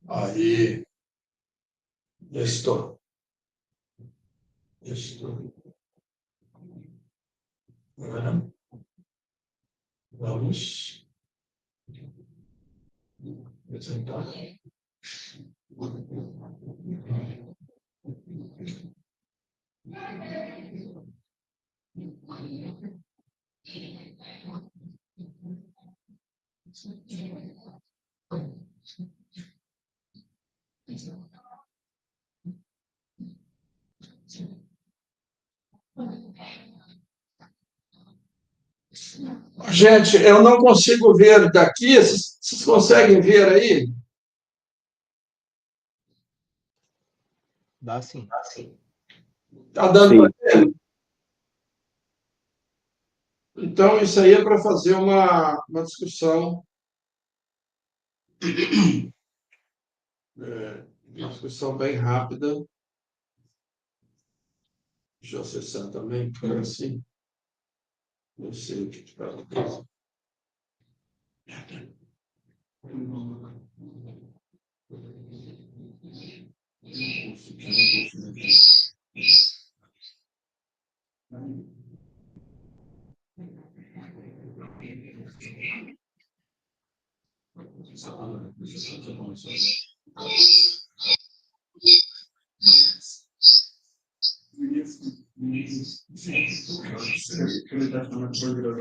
Aí, estou. Agora, vamos apresentar. Gente, eu não consigo ver daqui. Vocês conseguem ver aí? Dá sim. Está dando para Sim. ver? Então, isso aí é para fazer uma discussão. Uma discussão bem rápida. Deixa eu acessar também, para assim. Não sei o que está acontecendo.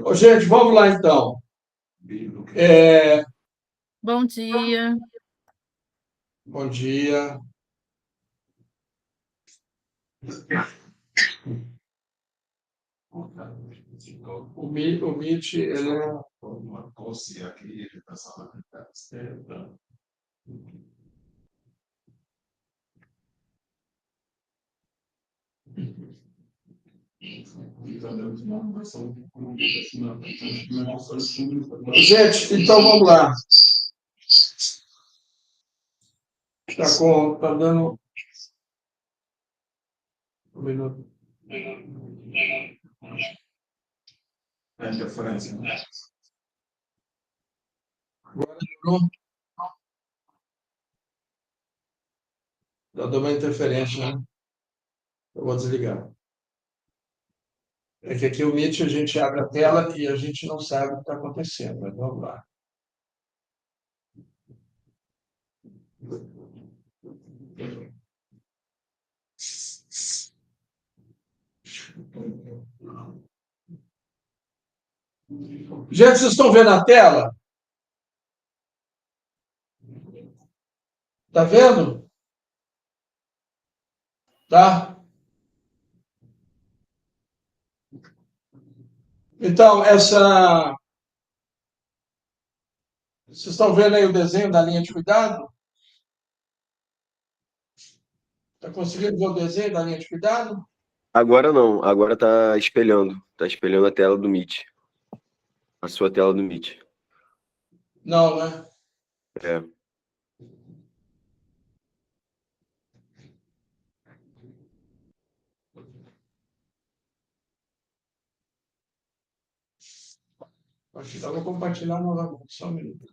Ô, gente, vamos lá então. Bom dia. Bom dia. O Meet, ele é uma tosse aqui, agitação na externa. Gente, então vamos lá. Tá dando um minuto. É interferência. Agora melhorou? Já deu uma interferência, né? Eu vou desligar. É que aqui o Meet a gente abre a tela e a gente não sabe o que está acontecendo, mas vamos lá. Gente, vocês estão vendo a tela? Tá vendo? Tá? Então, vocês estão vendo aí o desenho da linha de cuidado? Está conseguindo ver o desenho da linha de cuidado? Agora não, agora tá espelhando. Tá espelhando a tela do Meet. A sua tela do Meet. Não, né? É. Acho que eu vou compartilhar novamente. Só um minuto.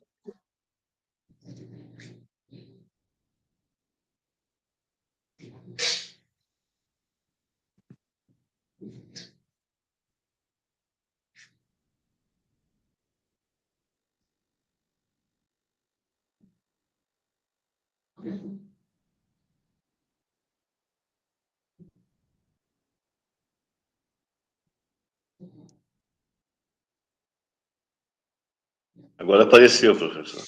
Agora apareceu, professor.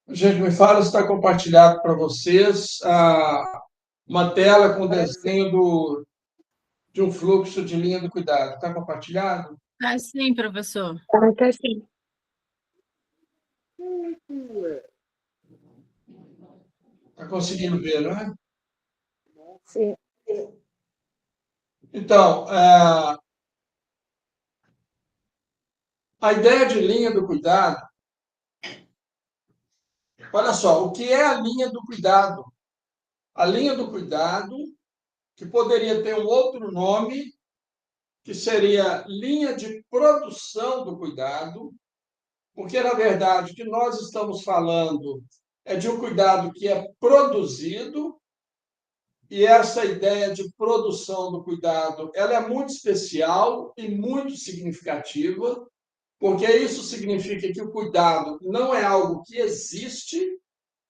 Gente, me fala se está compartilhado para vocês uma tela com desenho de um fluxo de linha do cuidado. Está compartilhado? Ah, sim, professor. Ah, tá sim. Está conseguindo ver, não é? Sim. Então, a ideia de linha do cuidado, olha só, o que é a linha do cuidado? A linha do cuidado, que poderia ter um outro nome, que seria linha de produção do cuidado, porque, na verdade, o que nós estamos falando é de um cuidado que é produzido, e essa ideia de produção do cuidado, ela é muito especial e muito significativa, porque isso significa que o cuidado não é algo que existe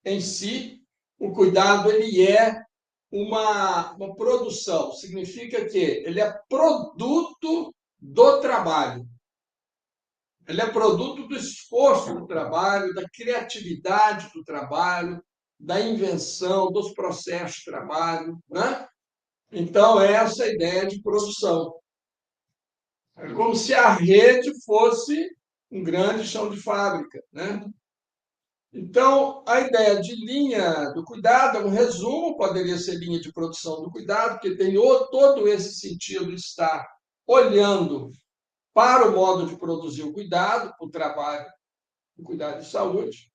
em si, o cuidado ele é uma produção, significa que ele é produto do trabalho. Ele é produto do esforço do trabalho, da criatividade do trabalho, da invenção, dos processos de trabalho, né? Então, essa é a ideia de produção. É como se a rede fosse um grande chão de fábrica, né? Então, a ideia de linha do cuidado, um resumo, poderia ser linha de produção do cuidado, que tem todo esse sentido de estar olhando para o modo de produzir o cuidado, o trabalho, o cuidado de saúde.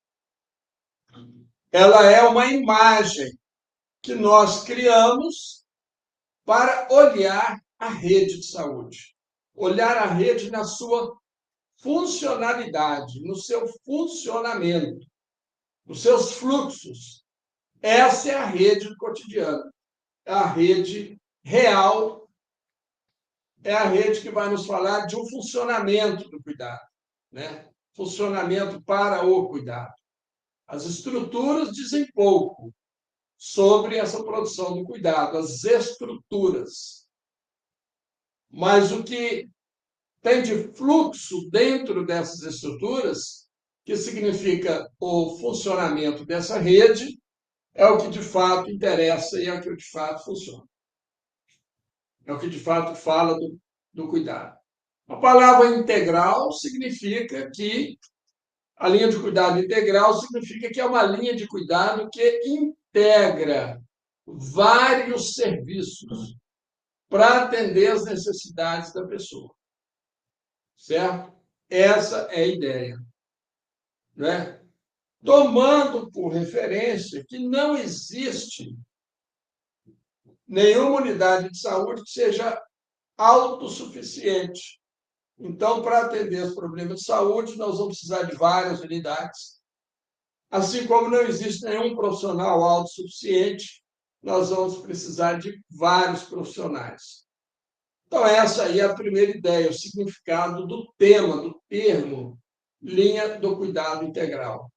Ela é uma imagem que nós criamos para olhar a rede de saúde. Olhar a rede na sua funcionalidade, no seu funcionamento, nos seus fluxos. Essa é a rede do cotidiano. É a rede real, é a rede que vai nos falar de um funcionamento do cuidado, né? Funcionamento para o cuidado. As estruturas dizem pouco sobre essa produção do cuidado, as estruturas. Mas o que tem de fluxo dentro dessas estruturas, que significa o funcionamento dessa rede, é o que de fato interessa e é o que de fato funciona. É o que de fato fala do cuidado. A palavra integral significa que a linha de cuidado integral significa que é uma linha de cuidado que integra vários serviços para atender as necessidades da pessoa. Certo? Essa é a ideia. Né? Tomando por referência que não existe nenhuma unidade de saúde que seja autossuficiente. Então, para atender os problemas de saúde, nós vamos precisar de várias unidades. Assim como não existe nenhum profissional autossuficiente, nós vamos precisar de vários profissionais. Então, essa aí é a primeira ideia, o significado do tema, do termo, linha do cuidado integral.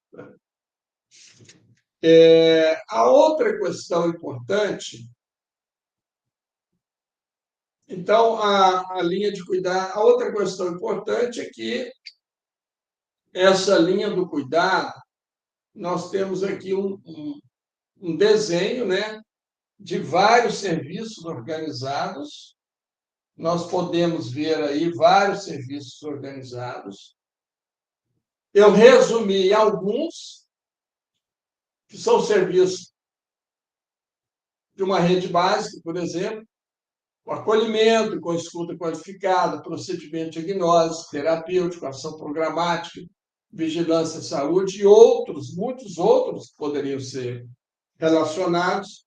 A outra questão importante, então, a linha de cuidado, a outra questão importante é que essa linha do cuidado, nós temos aqui um desenho, né, de vários serviços organizados. Nós podemos ver aí vários serviços organizados. Eu resumi alguns, que são serviços de uma rede básica, por exemplo, o acolhimento com escuta qualificada, procedimento diagnóstico, terapêutico, ação programática, vigilância de saúde e outros, muitos outros que poderiam ser relacionados.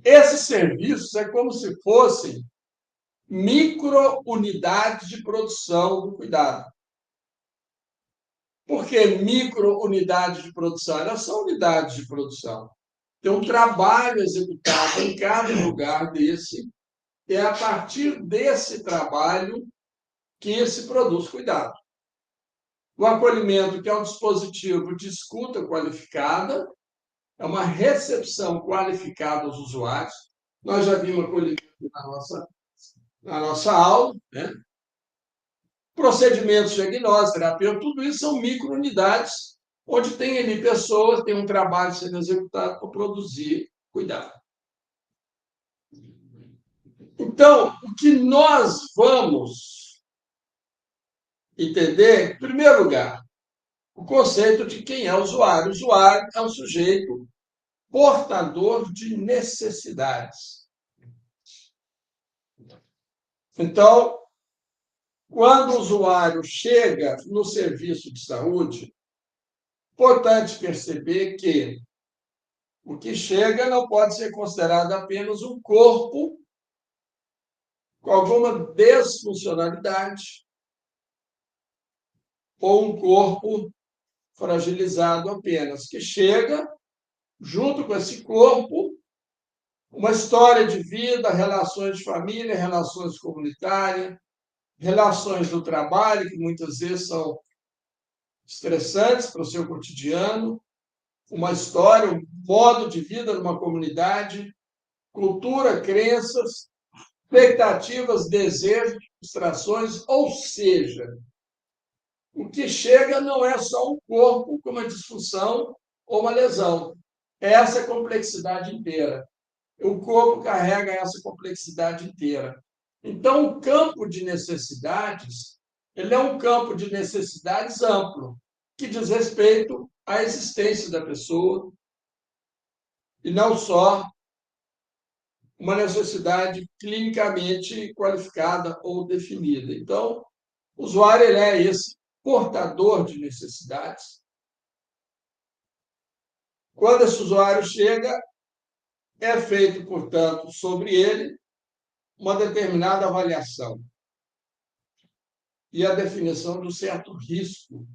Esses serviços é como se fossem micro-unidades de produção do cuidado. Por que micro-unidades de produção? Elas são unidades de produção. Tem um trabalho executado em cada lugar desse, e é a partir desse trabalho que se produz cuidado. O acolhimento, que é um dispositivo de escuta qualificada, é uma recepção qualificada aos usuários. Nós já vimos acolhimento na nossa aula, né? Procedimentos de diagnóstico, terapia, tudo isso são micro-unidades, onde tem ali pessoas, tem um trabalho sendo executado para produzir cuidado. Então, Então, o que nós vamos entender, em primeiro lugar, o conceito de quem é o usuário. O usuário é um sujeito portador de necessidades. Então, quando o usuário chega no serviço de saúde, importante perceber que o que chega não pode ser considerado apenas um corpo com alguma desfuncionalidade ou um corpo fragilizado apenas, que chega junto com esse corpo uma história de vida, relações de família, relações comunitárias, relações do trabalho, que muitas vezes são estressantes para o seu cotidiano, uma história, um modo de vida numa comunidade, cultura, crenças, expectativas, desejos, frustrações, ou seja, o que chega não é só um corpo com uma disfunção ou uma lesão. É essa complexidade inteira. O corpo carrega essa complexidade inteira. Então, o campo de necessidades, ele é um campo de necessidades amplo, que diz respeito à existência da pessoa, e não só uma necessidade clinicamente qualificada ou definida. Então, o usuário ele é esse portador de necessidades. Quando esse usuário chega, é feito, portanto, sobre ele uma determinada avaliação e a definição do certo risco,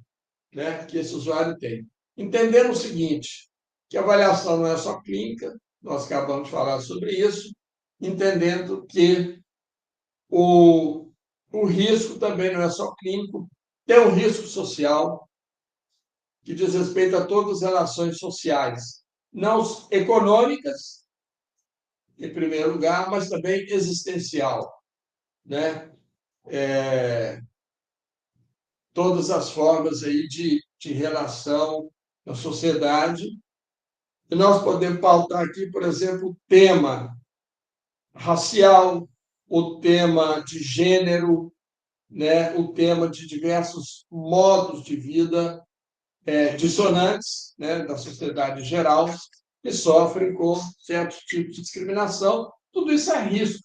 né, que esse usuário tem. Entendendo o seguinte, que a avaliação não é só clínica, nós acabamos de falar sobre isso, entendendo que o risco também não é só clínico, tem um risco social, que diz respeito a todas as relações sociais, não econômicas, em primeiro lugar, mas também existencial, né? Todas as formas aí de relação na sociedade. E nós podemos pautar aqui, por exemplo, o tema racial, o tema de gênero, né? O tema de diversos modos de vida dissonantes, né? Da sociedade em geral, que sofrem com certos tipos de discriminação. Tudo isso é risco.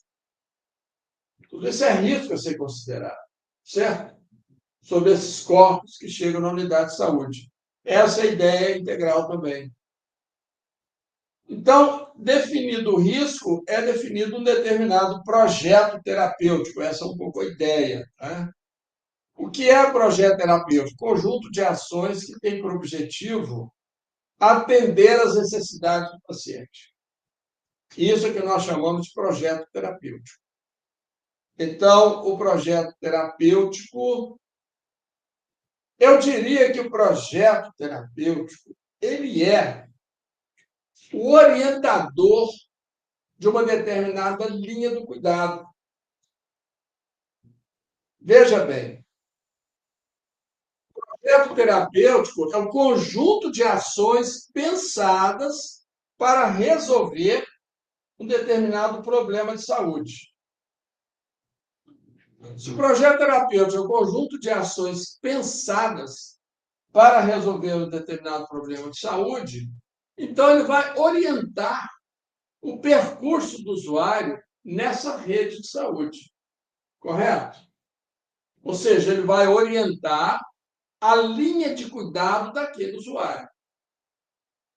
Tudo isso é risco a ser considerado, certo? Sobre esses corpos que chegam na unidade de saúde. Essa é a ideia integral também. Então, definido o risco, é definido um determinado projeto terapêutico. Essa é um pouco a ideia, né? O que é projeto terapêutico? Conjunto de ações que tem por objetivo atender às necessidades do paciente. Isso é que nós chamamos de projeto terapêutico. Então, o projeto terapêutico, eu diria que o projeto terapêutico, ele é o orientador de uma determinada linha do cuidado. Veja bem, o projeto terapêutico é um conjunto de ações pensadas para resolver um determinado problema de saúde. Se o projeto terapêutico é um conjunto de ações pensadas para resolver um determinado problema de saúde, então ele vai orientar o percurso do usuário nessa rede de saúde. Correto? Ou seja, ele vai orientar a linha de cuidado daquele usuário.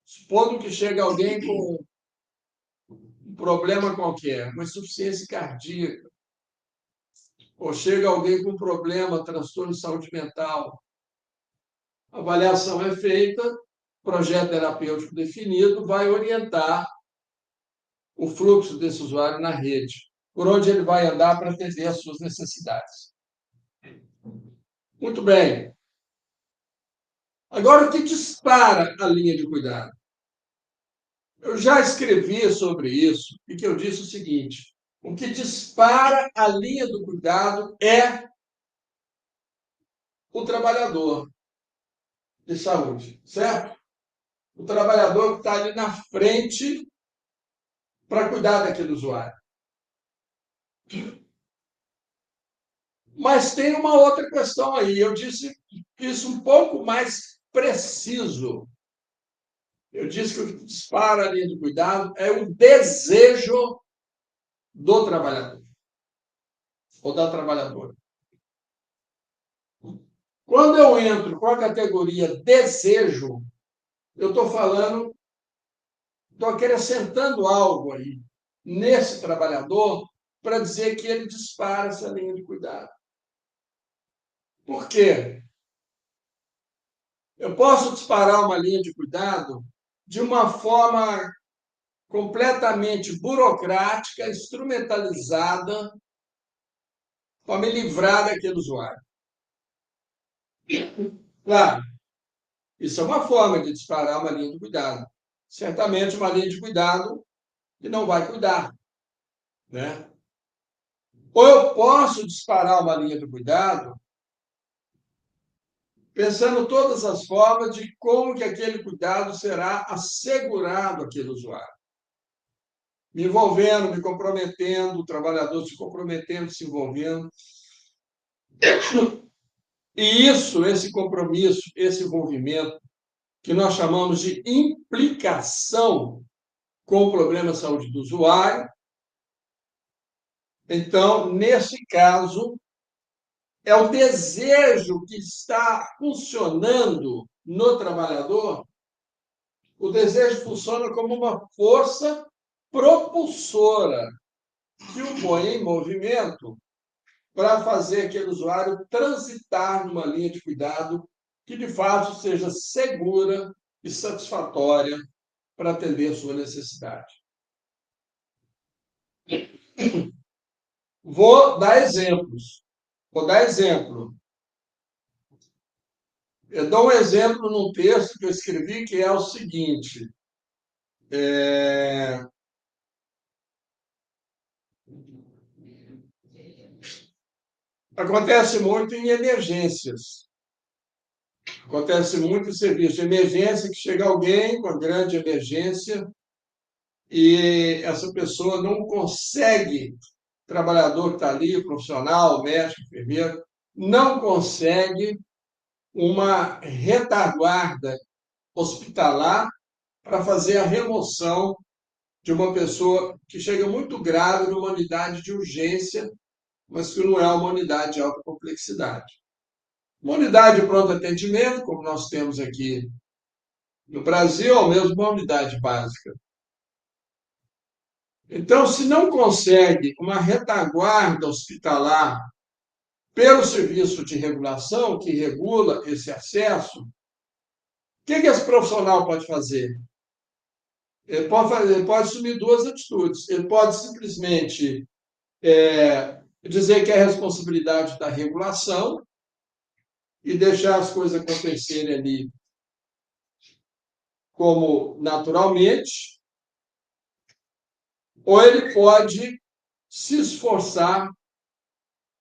Supondo que chega alguém com um problema qualquer, uma insuficiência cardíaca, ou chega alguém com um problema, transtorno de saúde mental, a avaliação é feita, projeto terapêutico definido, vai orientar o fluxo desse usuário na rede, por onde ele vai andar para atender às suas necessidades. Muito bem. Agora, o que dispara a linha de cuidado? Eu já escrevi sobre isso e que eu disse o seguinte: o que dispara a linha do cuidado é o trabalhador de saúde, certo? O trabalhador que está ali na frente para cuidar daquele usuário. Mas tem uma outra questão aí. Eu disse isso um pouco mais preciso. Eu disse que o que dispara a linha de cuidado é o desejo do trabalhador ou da trabalhadora. Quando eu entro com a categoria desejo, eu estou falando, estou acrescentando algo aí nesse trabalhador para dizer que ele dispara essa linha de cuidado. Por quê? Eu posso disparar uma linha de cuidado de uma forma completamente burocrática, instrumentalizada, para me livrar daquele usuário. Claro, isso é uma forma de disparar uma linha de cuidado. Certamente uma linha de cuidado que não vai cuidar, né? Ou eu posso disparar uma linha de cuidado pensando todas as formas de como que aquele cuidado será assegurado àquele usuário. Me envolvendo, me comprometendo, o trabalhador se comprometendo, se envolvendo. E isso, esse compromisso, esse envolvimento, que nós chamamos de implicação com o problema de saúde do usuário. Então, nesse caso, é o desejo que está funcionando no trabalhador. O desejo funciona como uma força propulsora que o põe em movimento para fazer aquele usuário transitar numa linha de cuidado que, de fato, seja segura e satisfatória para atender a sua necessidade. Vou dar exemplos. Eu dou um exemplo num texto que eu escrevi, que é o seguinte. Acontece muito em emergências. Acontece muito em serviço de emergência, que chega alguém com grande emergência e essa pessoa não consegue, o trabalhador que está ali, o profissional, o médico, o enfermeiro, não consegue uma retaguarda hospitalar para fazer a remoção de uma pessoa que chega muito grave numa unidade de urgência, mas que não é uma unidade de alta complexidade. Uma unidade de pronto atendimento, como nós temos aqui no Brasil, ou mesmo uma unidade básica. Então, se não consegue uma retaguarda hospitalar pelo serviço de regulação, que regula esse acesso, o que esse profissional pode fazer? Ele pode assumir duas atitudes. Ele pode simplesmente dizer que é responsabilidade da regulação e deixar as coisas acontecerem ali como naturalmente, ou ele pode se esforçar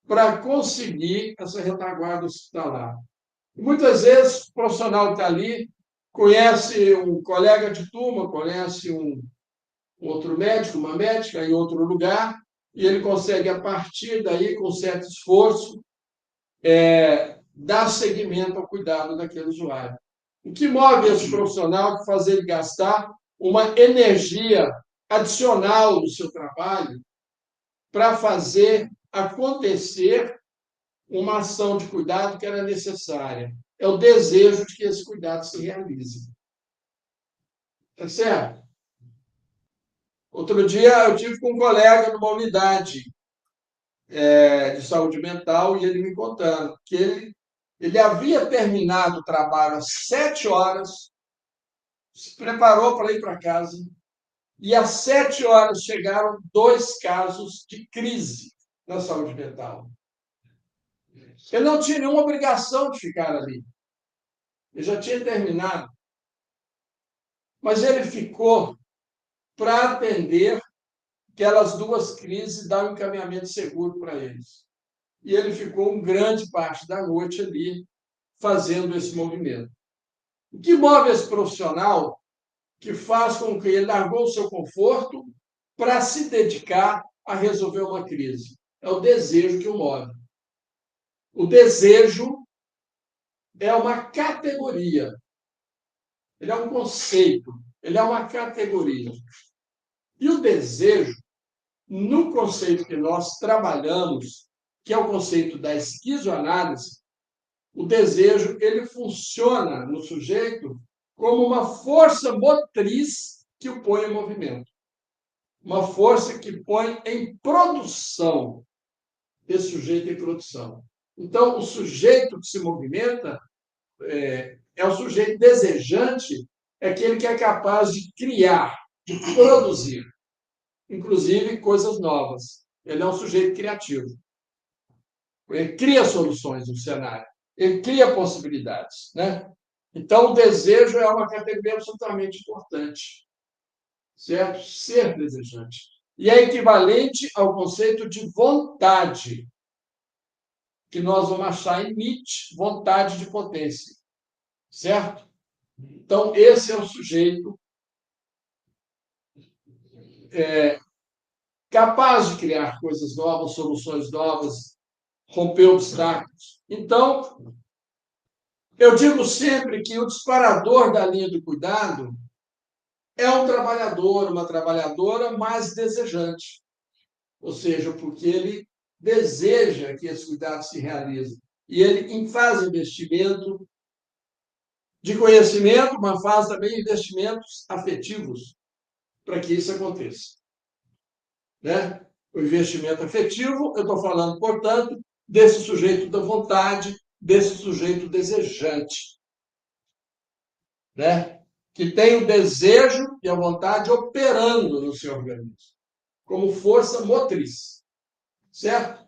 para conseguir essa retaguarda hospitalar. E muitas vezes o profissional que está ali conhece um colega de turma, conhece um outro médico, uma médica em outro lugar, e ele consegue, a partir daí, com certo esforço, dar seguimento ao cuidado daquele usuário. O que move esse profissional que faz ele gastar uma energia adicional no seu trabalho para fazer acontecer uma ação de cuidado que era necessária. É o desejo de que esse cuidado se realize. Tá certo? Outro dia eu tive com um colega numa unidade de saúde mental e ele me contando que ele havia terminado o trabalho às 7 horas, se preparou para ir para casa, e às 7 horas chegaram 2 casos de crise na saúde mental. Ele não tinha nenhuma obrigação de ficar ali. Ele já tinha terminado. Mas ele ficou para atender aquelas 2 crises e dar um encaminhamento seguro para eles. E ele ficou uma grande parte da noite ali fazendo esse movimento. O que move esse profissional que faz com que ele largou o seu conforto para se dedicar a resolver uma crise? é o desejo que o move. O desejo é uma categoria, ele é um conceito, ele é uma categoria. E o desejo, no conceito que nós trabalhamos, que é o conceito da esquizoanálise, o desejo ele funciona no sujeito como uma força motriz que o põe em movimento. Uma força que põe em produção esse sujeito em produção. Então, o sujeito que se movimenta é o sujeito desejante, é aquele que é capaz de criar, de produzir, inclusive coisas novas. Ele é um sujeito criativo. Ele cria soluções no cenário, ele cria possibilidades, né? Então, o desejo é uma categoria absolutamente importante, certo? Ser desejante. E é equivalente ao conceito de vontade, que nós vamos achar em Nietzsche, vontade de potência, certo? Então, esse é o sujeito capaz de criar coisas novas, soluções novas, romper obstáculos. Então, eu digo sempre que o disparador da linha do cuidado é um trabalhador, uma trabalhadora mais desejante. Ou seja, porque ele deseja que esse cuidado se realize. E ele faz investimento de conhecimento, mas faz também investimentos afetivos para que isso aconteça. Né? O investimento afetivo, eu estou falando, portanto, desse sujeito da vontade, desse sujeito desejante, né? Que tem o desejo e a vontade operando no seu organismo, como força motriz, certo?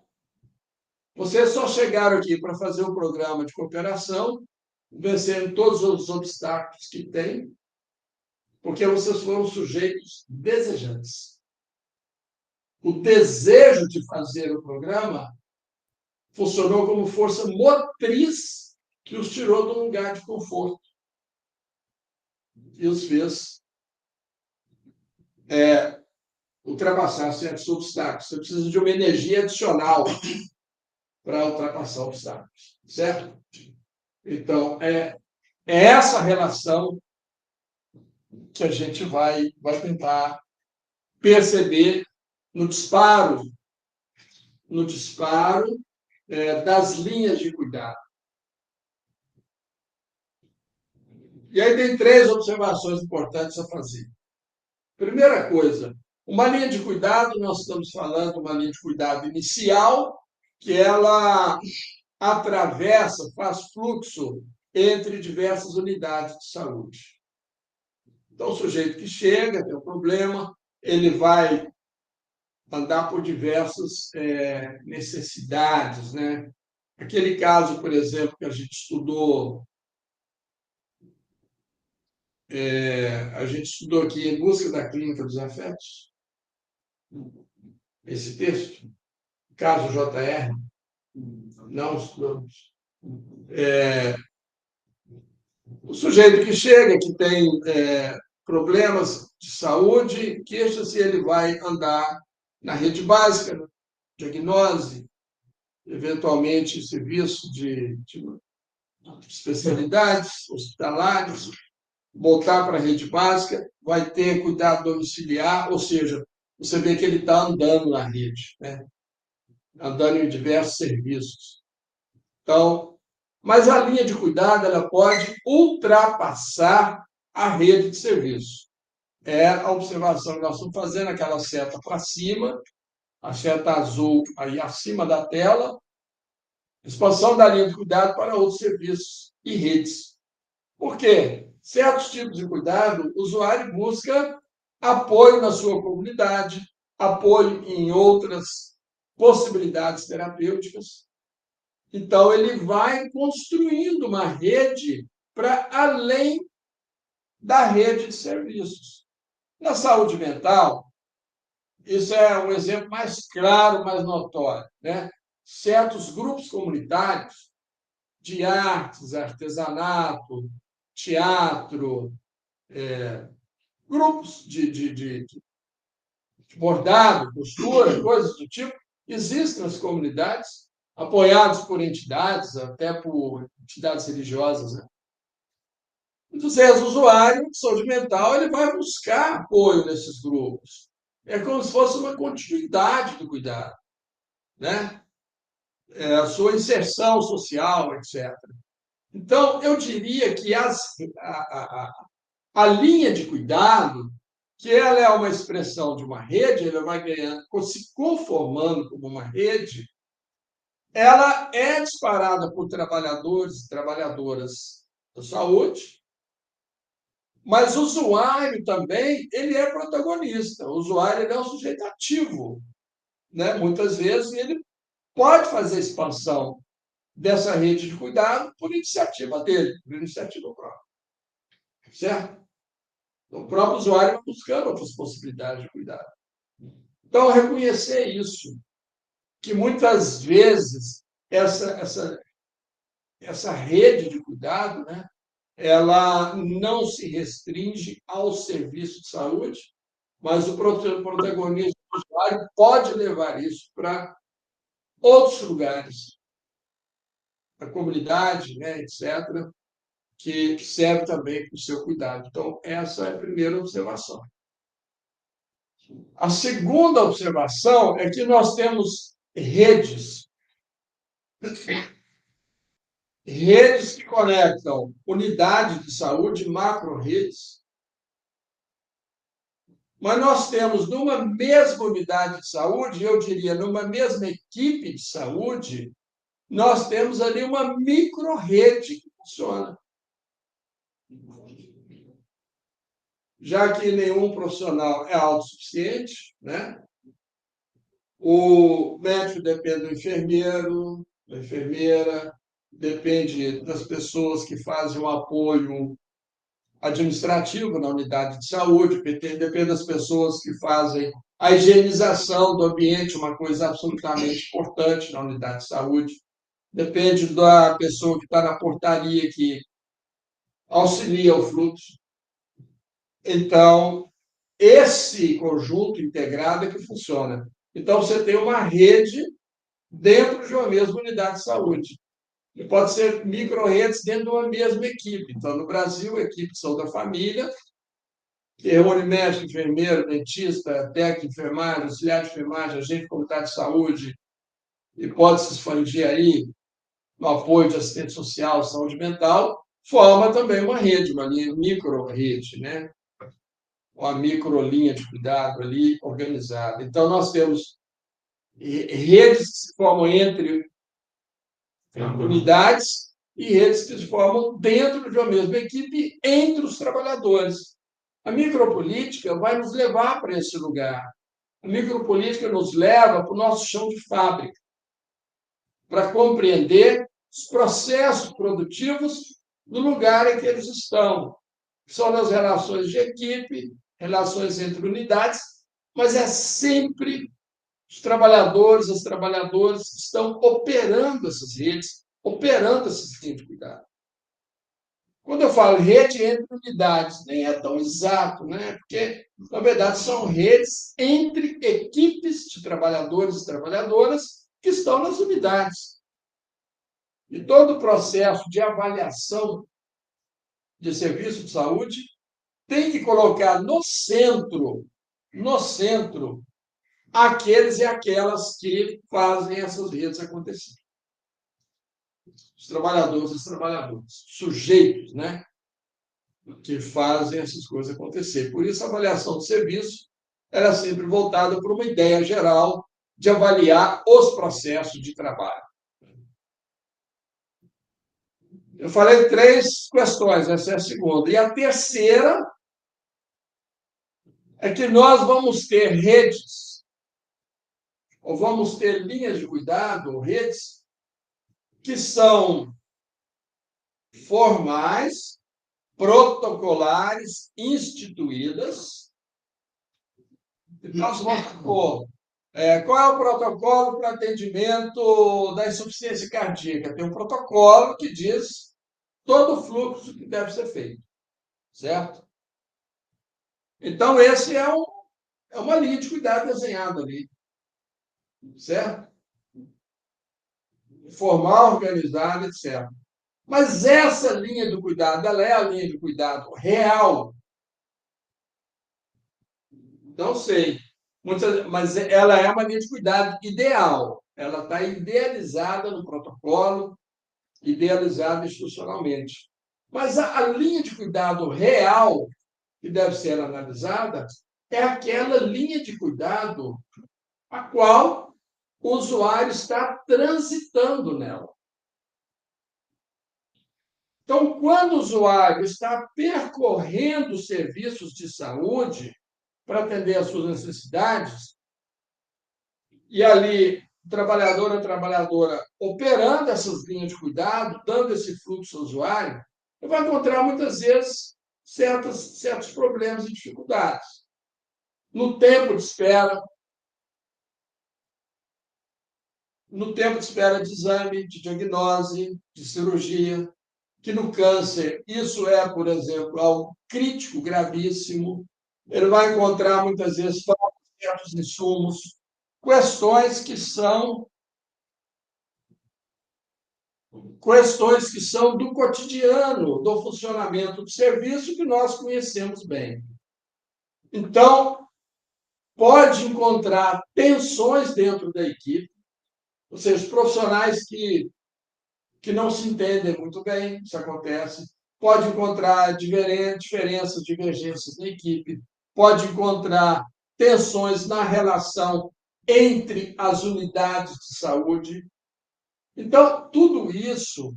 Vocês só chegaram aqui para fazer um programa de cooperação, vencendo todos os obstáculos que tem, porque vocês foram sujeitos desejantes. O desejo de fazer o programa funcionou como força motriz que os tirou de um lugar de conforto e os fez ultrapassar certos obstáculos. Você precisa de uma energia adicional para ultrapassar obstáculos, certo? Então, é essa relação que a gente vai tentar perceber no disparo das linhas de cuidado. E aí tem 3 observações importantes a fazer. Primeira coisa, uma linha de cuidado, nós estamos falando de uma linha de cuidado inicial, que ela atravessa, faz fluxo entre diversas unidades de saúde. Então, o sujeito que chega, tem um problema, ele vai andar por diversas necessidades, né? Aquele caso, por exemplo, que a gente estudou aqui em Busca da Clínica dos Afetos, esse texto, caso JR, não estudamos. O sujeito que chega, que tem problemas de saúde, queixa-se, ele vai andar na rede básica, diagnose, eventualmente serviço de especialidades hospitalares, voltar para a rede básica, vai ter cuidado domiciliar, ou seja, você vê que ele está andando na rede, né? Andando em diversos serviços. Então, mas a linha de cuidado ela pode ultrapassar a rede de serviço. É a observação que nós estamos fazendo, aquela seta para cima, a seta azul aí acima da tela, expansão da linha de cuidado para outros serviços e redes. Por quê? Certos tipos de cuidado, o usuário busca apoio na sua comunidade, apoio em outras possibilidades terapêuticas. Então, ele vai construindo uma rede para além da rede de serviços. Na saúde mental, isso é um exemplo mais claro, mais notório, né? Certos grupos comunitários de artes, artesanato, teatro, grupos de bordado, costura, coisas do tipo, existem nas comunidades, apoiados por entidades, até por entidades religiosas, né? Muitas vezes o usuário de saúde mental ele vai buscar apoio nesses grupos. É como se fosse uma continuidade do cuidado, né? A sua inserção social, etc. Então, eu diria que a linha de cuidado, que ela é uma expressão de uma rede, ela vai ganhando, se conformando como uma rede, ela é disparada por trabalhadores e trabalhadoras da saúde, mas o usuário também, ele é protagonista. O usuário ele é um sujeito ativo, né? Muitas vezes ele pode fazer expansão dessa rede de cuidado por iniciativa dele, por iniciativa própria. Certo? Então, o próprio usuário vai buscando outras possibilidades de cuidado. Então, reconhecer isso, que muitas vezes essa rede de cuidado, né, ela não se restringe ao serviço de saúde, mas o protagonismo do usuário pode levar isso para outros lugares, a comunidade, né, etc., que serve também para o seu cuidado. Então, essa é a primeira observação. A segunda observação é que nós temos redes que conectam unidades de saúde, macro-redes, mas nós temos numa mesma unidade de saúde, eu diria, numa mesma equipe de saúde, nós temos ali uma micro-rede que funciona. Já que nenhum profissional é autossuficiente, né? O médico depende do enfermeiro, da enfermeira, depende das pessoas que fazem o apoio administrativo na unidade de saúde, depende das pessoas que fazem a higienização do ambiente, uma coisa absolutamente importante na unidade de saúde, depende da pessoa que está na portaria, que auxilia o fluxo. Então, esse conjunto integrado é que funciona. Então, você tem uma rede dentro de uma mesma unidade de saúde. E pode ser micro-redes dentro de uma mesma equipe. Então, no Brasil, a equipe de saúde da família, que reúne médico, enfermeiro, dentista, técnico de enfermagem, auxiliar de enfermagem, agente comunitário de saúde, e pode se expandir aí no apoio de assistente social, saúde mental, forma também uma rede, uma micro-rede, né? Uma microlinha de cuidado ali organizada. Então, nós temos redes que se formam entre unidades e redes que se formam dentro de uma mesma equipe entre os trabalhadores. A micropolítica vai nos levar para esse lugar. A micropolítica nos leva para o nosso chão de fábrica, para compreender os processos produtivos do lugar em que eles estão. São as relações de equipe, relações entre unidades, mas é sempre os trabalhadores, as trabalhadoras que estão operando essas redes, operando esses linhas de cuidado. Quando eu falo rede entre unidades, nem é tão exato, né? Porque, na verdade, são redes entre equipes de trabalhadores e trabalhadoras que estão nas unidades. E todo o processo de avaliação de serviço de saúde tem que colocar no centro, aqueles e aquelas que fazem essas redes acontecer. Os trabalhadores e as trabalhadoras, sujeitos, né? Que fazem essas coisas acontecer. Por isso, a avaliação de serviço era sempre voltada para uma ideia geral de avaliar os processos de trabalho. Eu falei 3 questões, essa é a segunda. E a terceira é que nós vamos ter redes, ou vamos ter linhas de cuidado, ou redes, que são formais, protocolares, instituídas. Então, vamos supor, qual é o protocolo para atendimento da insuficiência cardíaca? Tem um protocolo que diz todo o fluxo que deve ser feito, certo? Então, esse é uma linha de cuidado desenhada ali. certo? Formal, organizada, etc. Mas essa linha do cuidado, ela é a linha de cuidado real? Não sei. Mas ela é uma linha de cuidado ideal. Ela está idealizada no protocolo, idealizada institucionalmente. Mas a linha de cuidado real que deve ser analisada é aquela linha de cuidado a qual o usuário está transitando nela. Então, quando o usuário está percorrendo serviços de saúde para atender às suas necessidades, e ali o trabalhador ou a trabalhadora operando essas linhas de cuidado, dando esse fluxo ao usuário, ele vai encontrar muitas vezes certos problemas e dificuldades. No tempo de espera, de exame, de diagnose, de cirurgia, que no câncer isso é, por exemplo, algo crítico, gravíssimo. Ele vai encontrar muitas vezes falta de certos insumos, questões que são do cotidiano, do funcionamento do serviço que nós conhecemos bem. Então, pode encontrar tensões dentro da equipe, ou seja, profissionais que não se entendem muito bem, isso acontece. Pode encontrar diferenças, divergências na equipe, pode encontrar tensões na relação entre as unidades de saúde. Então, tudo isso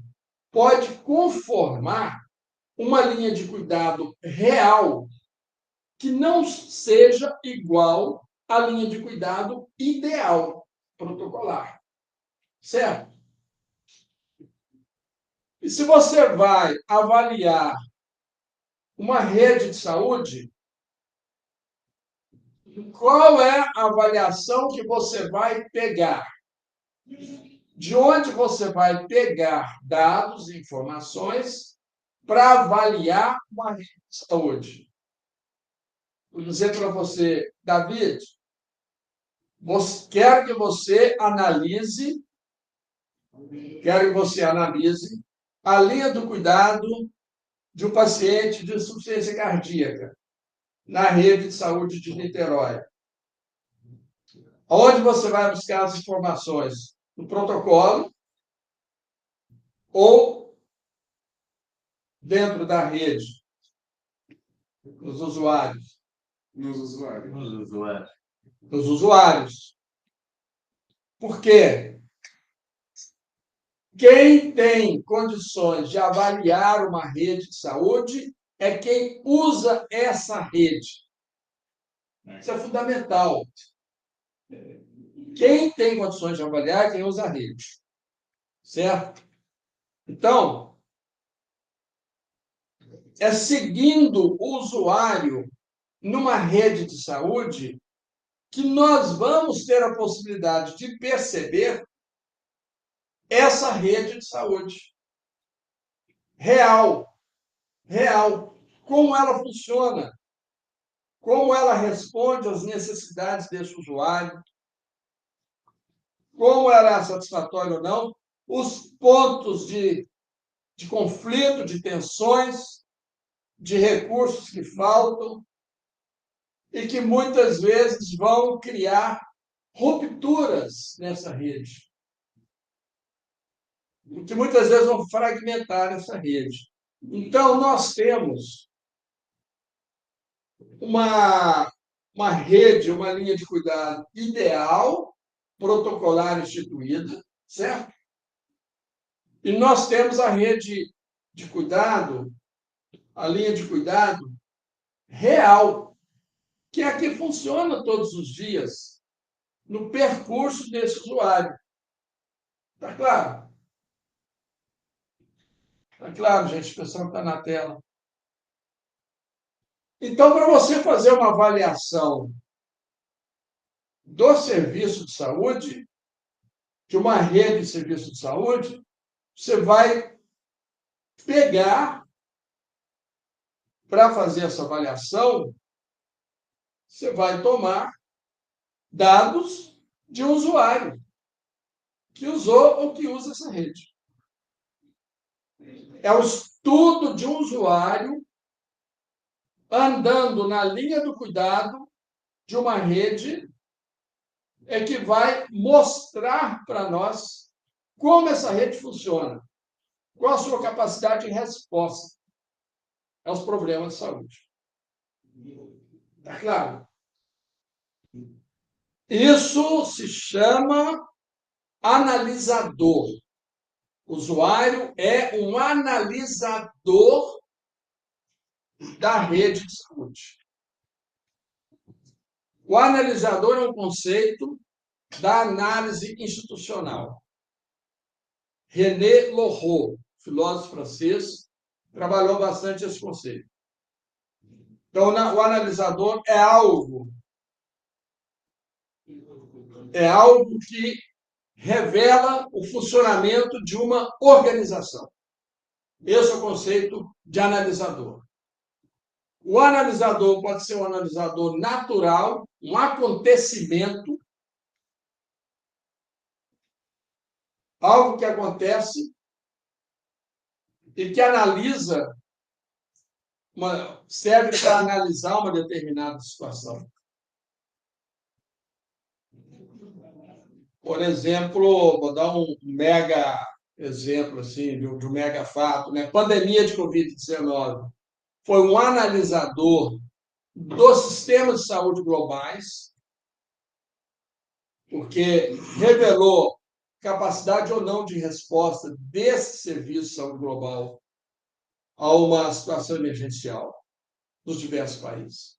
pode conformar uma linha de cuidado real que não seja igual à linha de cuidado ideal protocolar. Certo? E se você vai avaliar uma rede de saúde, qual é a avaliação que você vai pegar? De onde você vai pegar dados e informações para avaliar uma rede de saúde? Vou dizer para você, David, quero que você analise a linha do cuidado de um paciente de insuficiência cardíaca na rede de saúde de Niterói. Onde você vai buscar as informações? No protocolo ou dentro da rede? Nos usuários. Nos usuários. Por quê? Quem tem condições de avaliar uma rede de saúde é quem usa essa rede. Isso é fundamental. Quem tem condições de avaliar é quem usa a rede. Certo? Então, é seguindo o usuário numa rede de saúde que nós vamos ter a possibilidade de perceber essa rede de saúde real, como ela funciona, como ela responde às necessidades desse usuário, como ela é satisfatória ou não, os pontos de conflito, de tensões, de recursos que faltam e que muitas vezes vão criar rupturas nessa rede, que muitas vezes vão fragmentar essa rede. Então, nós temos uma rede, uma linha de cuidado ideal, protocolar instituída, certo? E nós temos a rede de cuidado, a linha de cuidado real, que é a que funciona todos os dias no percurso desse usuário. Está claro? Está claro, gente? O pessoal está na tela. Então, para você fazer uma avaliação do serviço de saúde, de uma rede de serviço de saúde, você vai pegar, para fazer essa avaliação, você vai tomar dados de um usuário que usou ou que usa essa rede. É o estudo de um usuário andando na linha do cuidado de uma rede que vai mostrar para nós como essa rede funciona, qual a sua capacidade de resposta aos problemas de saúde. Está claro? Isso se chama analisador. O usuário é um analisador da rede de saúde. O analisador é um conceito da análise institucional. René Lorrault, filósofo francês, trabalhou bastante esse conceito. Então, o analisador é algo que revela o funcionamento de uma organização. Esse é o conceito de analisador. O analisador pode ser um analisador natural, um acontecimento, algo que acontece e que analisa, serve para analisar uma determinada situação. Por exemplo, vou dar um mega exemplo assim, de um mega fato, né? Pandemia de Covid-19 foi um analisador dos sistemas de saúde globais, porque revelou capacidade ou não de resposta desse serviço de saúde global a uma situação emergencial nos diversos países.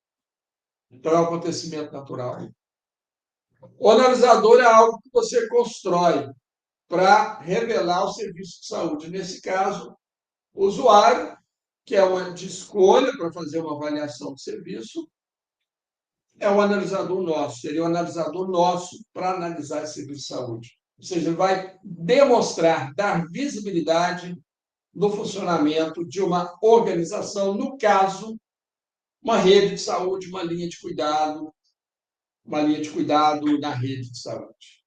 Então, é um acontecimento natural. O analisador é algo que você constrói para revelar o serviço de saúde. Nesse caso, o usuário, que é uma de escolha para fazer uma avaliação de serviço, é um analisador nosso, seria um analisador nosso para analisar esse serviço de saúde. Ou seja, ele vai demonstrar, dar visibilidade no funcionamento de uma organização, no caso, uma rede de saúde, uma linha de cuidado na rede de saúde.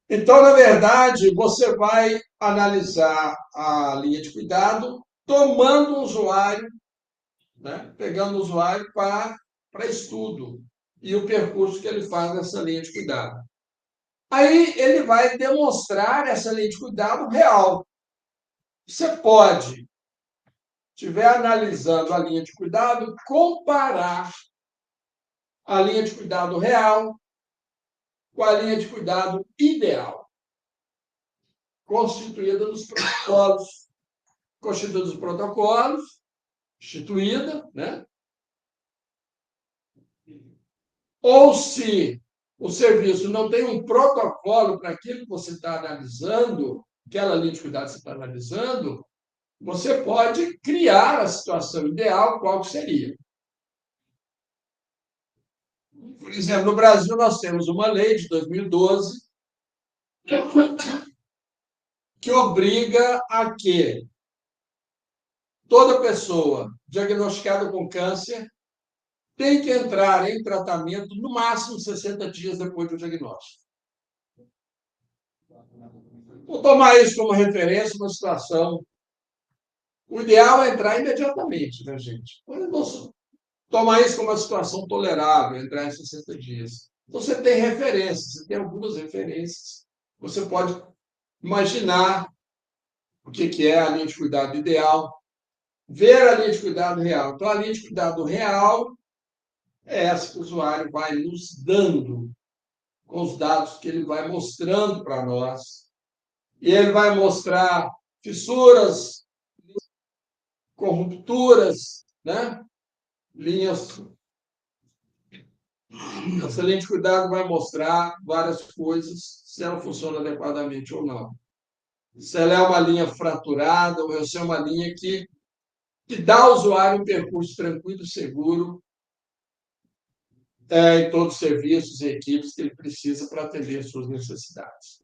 Então, na verdade, você vai analisar a linha de cuidado tomando o usuário, né, pegando o usuário para estudo e o percurso que ele faz nessa linha de cuidado. Aí ele vai demonstrar essa linha de cuidado real. Você pode, estiver analisando a linha de cuidado, comparar a linha de cuidado real com a linha de cuidado ideal, constituída nos protocolos, instituída, né? Ou se o serviço não tem um protocolo para aquilo que você está analisando, aquela linha de cuidado que você está analisando, você pode criar a situação ideal, qual que seria. Por exemplo, no Brasil, nós temos uma lei de 2012 que obriga a que toda pessoa diagnosticada com câncer tem que entrar em tratamento no máximo 60 dias depois do diagnóstico. Vou tomar isso como referência uma situação. O ideal é entrar imediatamente, né, gente? Vamos tomar isso como uma situação tolerável, entrar em 60 dias. Você tem referências, você tem algumas referências. Você pode imaginar o que é a linha de cuidado ideal, ver a linha de cuidado real. Então, a linha de cuidado real é essa que o usuário vai nos dando, com os dados que ele vai mostrando para nós. E ele vai mostrar fissuras, corrupturas, né? Essa linha de cuidado vai mostrar várias coisas, se ela funciona adequadamente ou não. Se ela é uma linha fraturada ou se é uma linha que dá ao usuário um percurso tranquilo e seguro em todos os serviços e equipes que ele precisa para atender as suas necessidades.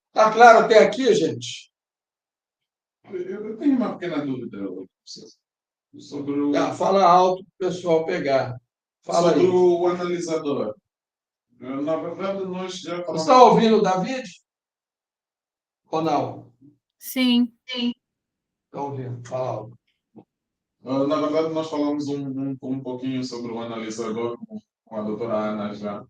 Está claro até aqui, gente? Eu tenho uma pequena dúvida. Sobre o, Fala alto para o pessoal pegar. Fala sobre aí. o analisador. Na verdade, nós já Você falamos. está ouvindo o David? Ou não? Sim. Está ouvindo. Fala alto. Na verdade, nós falamos um pouquinho sobre o analisador com a doutora Ana já,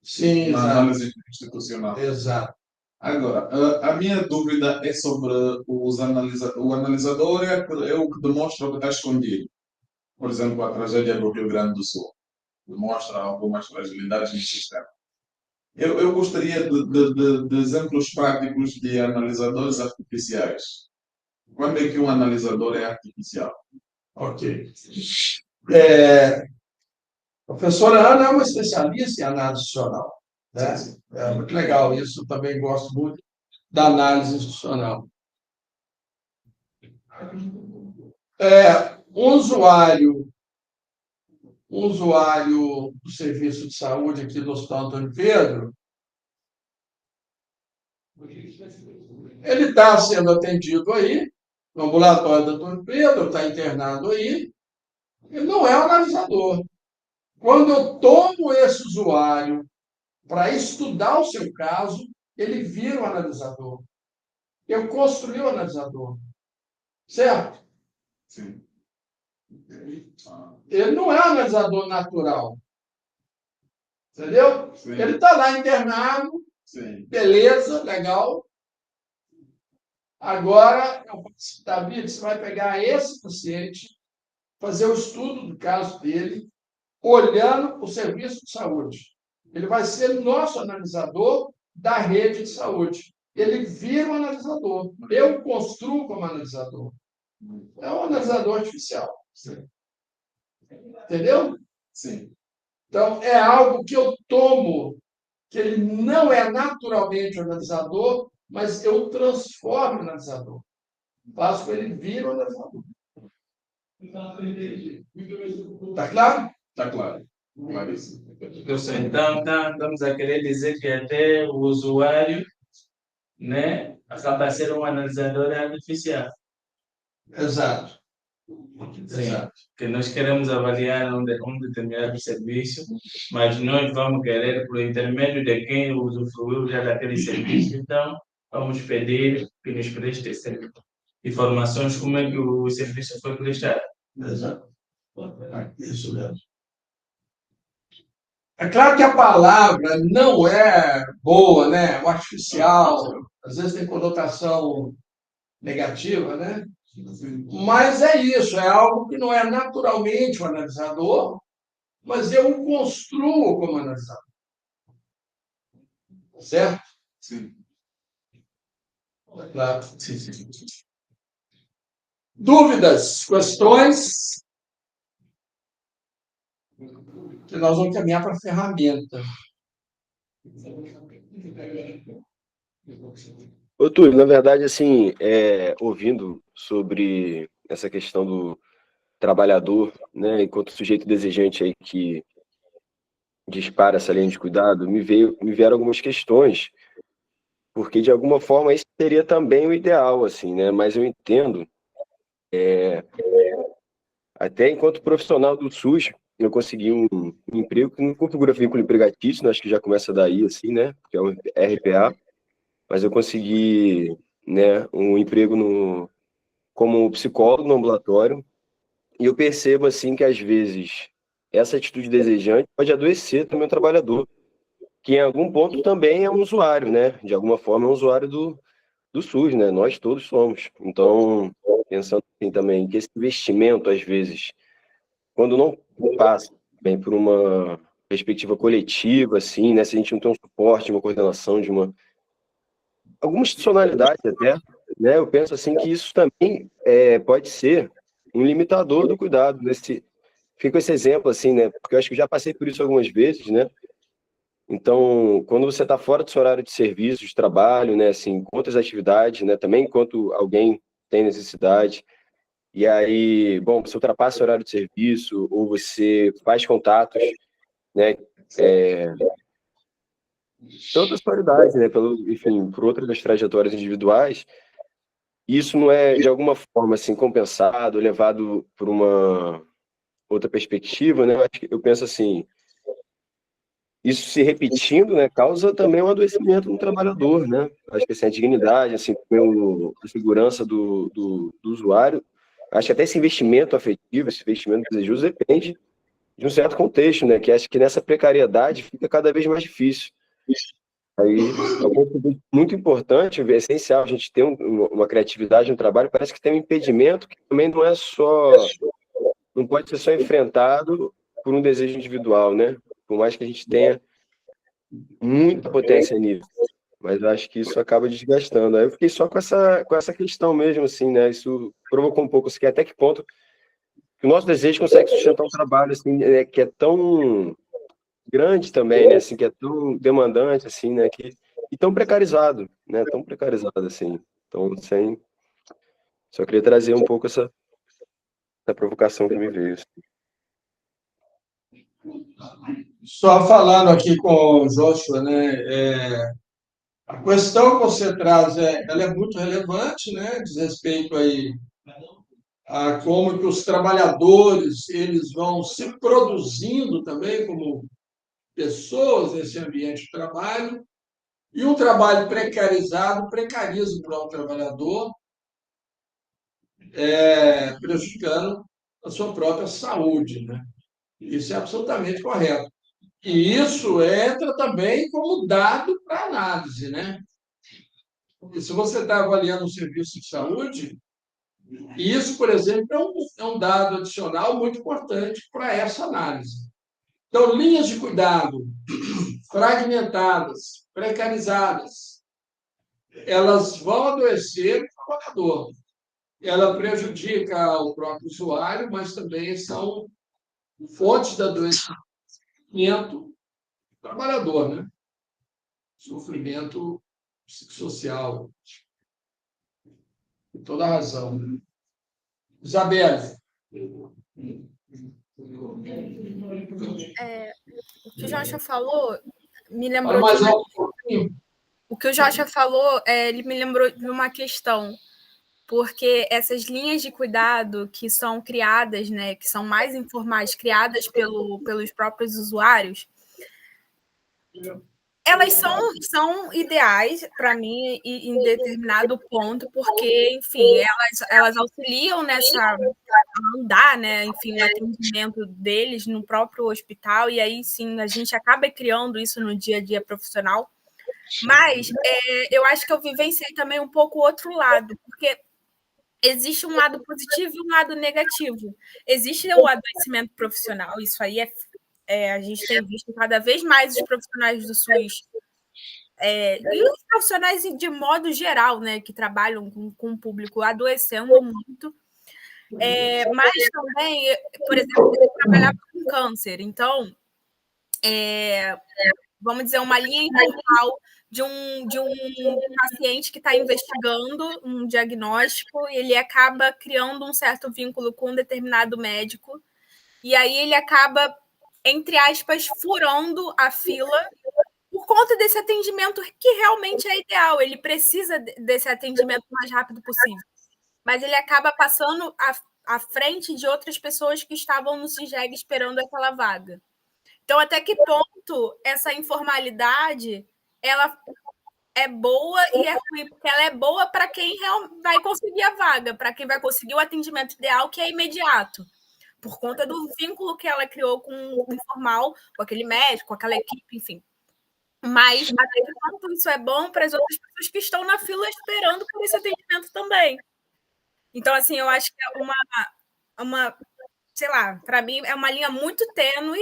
Sim, na exato. análise institucional. Exato. Agora, a minha dúvida é sobre o analisador é o que demonstra o que está escondido. Por exemplo, a tragédia do Rio Grande do Sul demonstra algumas fragilidades no sistema. Eu gostaria de exemplos práticos de analisadores artificiais. Quando é que um analisador é artificial? Ok. A professora Ana é uma especialista em análise institucional, né? Sim, sim. É muito legal isso. Eu também gosto muito da análise institucional. Um usuário do serviço de saúde aqui do Hospital Antônio Pedro, ele está sendo atendido aí, no ambulatório do Antônio Pedro, está internado aí, ele não é um analisador. Quando eu tomo esse usuário para estudar o seu caso, ele vira um analisador. Eu construí o analisador, certo? Sim. Ah, Ele não é um analisador natural, entendeu? sim, Ele está lá internado, sim. beleza, legal. Agora, eu falo assim, David, você vai pegar esse paciente, fazer o estudo do caso dele, olhando o serviço de saúde. Ele vai ser nosso analisador da rede de saúde. Ele vira um analisador. Eu construo como analisador. É um analisador artificial. Sim. Entendeu? Sim. Então, é algo que eu tomo, que ele não é naturalmente um analisador, mas eu transformo em analisador. Faço com ele vir um analisador. Está claro? Está claro. Claríssimo. Professor, então, estamos a querer dizer que até o usuário, né, acaba sendo um analisador artificial. Exato. Sim. Exato. Que nós queremos avaliar um determinado serviço, mas nós vamos querer, por intermédio de quem usufruiu já daquele serviço, então vamos pedir que nos preste informações como é que o serviço foi prestado. Exato. Isso mesmo. É claro que a palavra não é boa, né? O artificial, às vezes tem conotação negativa, né? Mas é isso, é algo que não é naturalmente um analisador, mas eu o construo como analisador. Certo? Sim. Claro. Sim, sim. Dúvidas, questões? Que nós vamos caminhar para a ferramenta. Ô, Túlio, na verdade, assim, ouvindo sobre essa questão do trabalhador, né, enquanto sujeito desejante aí que dispara essa linha de cuidado, me vieram algumas questões, porque de alguma forma isso seria também o ideal, assim, né, mas eu entendo, até enquanto profissional do SUS, eu consegui um emprego que não configura vínculo empregatício, né, acho que já começa daí, assim, né, que é o RPA, mas eu consegui, né, um emprego como psicólogo no ambulatório, e eu percebo, assim, que às vezes essa atitude desejante pode adoecer também o trabalhador, que em algum ponto também é um usuário, né, de alguma forma é um usuário do SUS, né, nós todos somos. Então, pensando assim também, que esse investimento, às vezes, quando não passa bem por uma perspectiva coletiva, assim, né, se a gente não tem um suporte, uma coordenação de alguma institucionalidade até, né, eu penso assim que isso também pode ser um limitador do cuidado. Fica esse exemplo assim, né, porque eu acho que eu já passei por isso algumas vezes, né, então, quando você está fora do seu horário de serviço, de trabalho, né, assim, com outras atividades, né, também enquanto alguém tem necessidade, e aí, bom, você ultrapassa o horário de serviço, ou você faz contatos, né, de outras qualidades, né, enfim, por outras trajetórias individuais, isso não é, de alguma forma, assim, compensado, levado por uma outra perspectiva, né? Eu penso assim, isso se repetindo, né, causa também um adoecimento no trabalhador, né? Acho que assim, a dignidade, assim, a segurança do usuário, acho que até esse investimento afetivo, esse investimento desejoso depende de um certo contexto, né? Que acho que nessa precariedade fica cada vez mais difícil. Aí é um ponto muito importante, é essencial a gente ter uma criatividade no trabalho. Parece que tem um impedimento que também não é só, não pode ser só enfrentado por um desejo individual, né? Por mais que a gente tenha muita potência nisso, mas eu acho que isso acaba desgastando. Aí eu fiquei só com essa questão mesmo, assim, né? Isso provocou um pouco, assim, até que ponto que o nosso desejo consegue sustentar um trabalho, assim, que é tão grande também, né? Assim, que é tão demandante, assim, né? E tão precarizado, né? Tão precarizado, assim. Então, sem... Só queria trazer um pouco essa provocação que me veio, assim. Só falando aqui com o Joshua, né? A questão que você traz ela é muito relevante, né? Diz respeito aí a como que os trabalhadores eles vão se produzindo também como pessoas nesse ambiente de trabalho, e um trabalho precarizado precariza o próprio trabalhador, prejudicando a sua própria saúde, né? Isso é absolutamente correto. E isso entra também como dado para análise, né? Porque se você está avaliando um serviço de saúde, isso, por exemplo, é um dado adicional muito importante para essa análise. Então, linhas de cuidado fragmentadas, precarizadas, elas vão adoecer o trabalhador. Ela prejudica o próprio usuário, mas também são fontes de adoecimento do trabalhador, né? Sofrimento psicossocial. Com toda a razão. Isabelle. O que o Joshua falou me Fala lembrou mais de alto um pouquinho. o que o Joshua falou, ele me lembrou de uma questão, porque essas linhas de cuidado que são criadas, né, que são mais informais, criadas pelos próprios usuários, elas são ideais para mim em determinado ponto, porque, enfim, elas auxiliam nessa andar, né, enfim, no atendimento deles no próprio hospital, e aí sim a gente acaba criando isso no dia a dia profissional. Mas eu acho que eu vivenciei também um pouco o outro lado, porque existe um lado positivo e um lado negativo. Existe o adoecimento profissional, isso aí a gente tem visto cada vez mais os profissionais do SUS e os profissionais de modo geral, né, que trabalham com o público adoecendo muito. Mas também, por exemplo, eu trabalhava com câncer, então, vamos dizer, uma linha informal de um paciente que está investigando um diagnóstico, ele acaba criando um certo vínculo com um determinado médico, e aí ele acaba, entre aspas, furando a fila por conta desse atendimento que realmente é ideal, ele precisa desse atendimento o mais rápido possível. Mas ele acaba passando à frente de outras pessoas que estavam no CIGEG esperando aquela vaga. Então, até que ponto essa informalidade ela é boa e é ruim? Porque ela é boa para quem vai conseguir a vaga, para quem vai conseguir o atendimento ideal, que é imediato, por conta do vínculo que ela criou com o informal, com aquele médico, com aquela equipe, enfim. Mas até que ponto isso é bom para as outras pessoas que estão na fila esperando por esse atendimento também? Então, assim, eu acho que é sei lá, para mim é uma linha muito tênue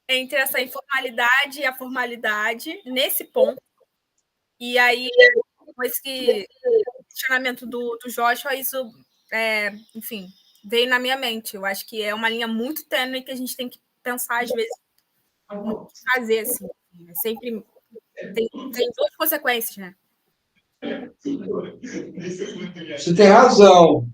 entre essa informalidade e a formalidade nesse ponto. E aí, com esse questionamento do Joshua, isso, enfim, veio na minha mente. Eu acho que é uma linha muito tênue que a gente tem que pensar, às vezes, no que fazer, assim. É sempre tem duas consequências, né? Você tem razão.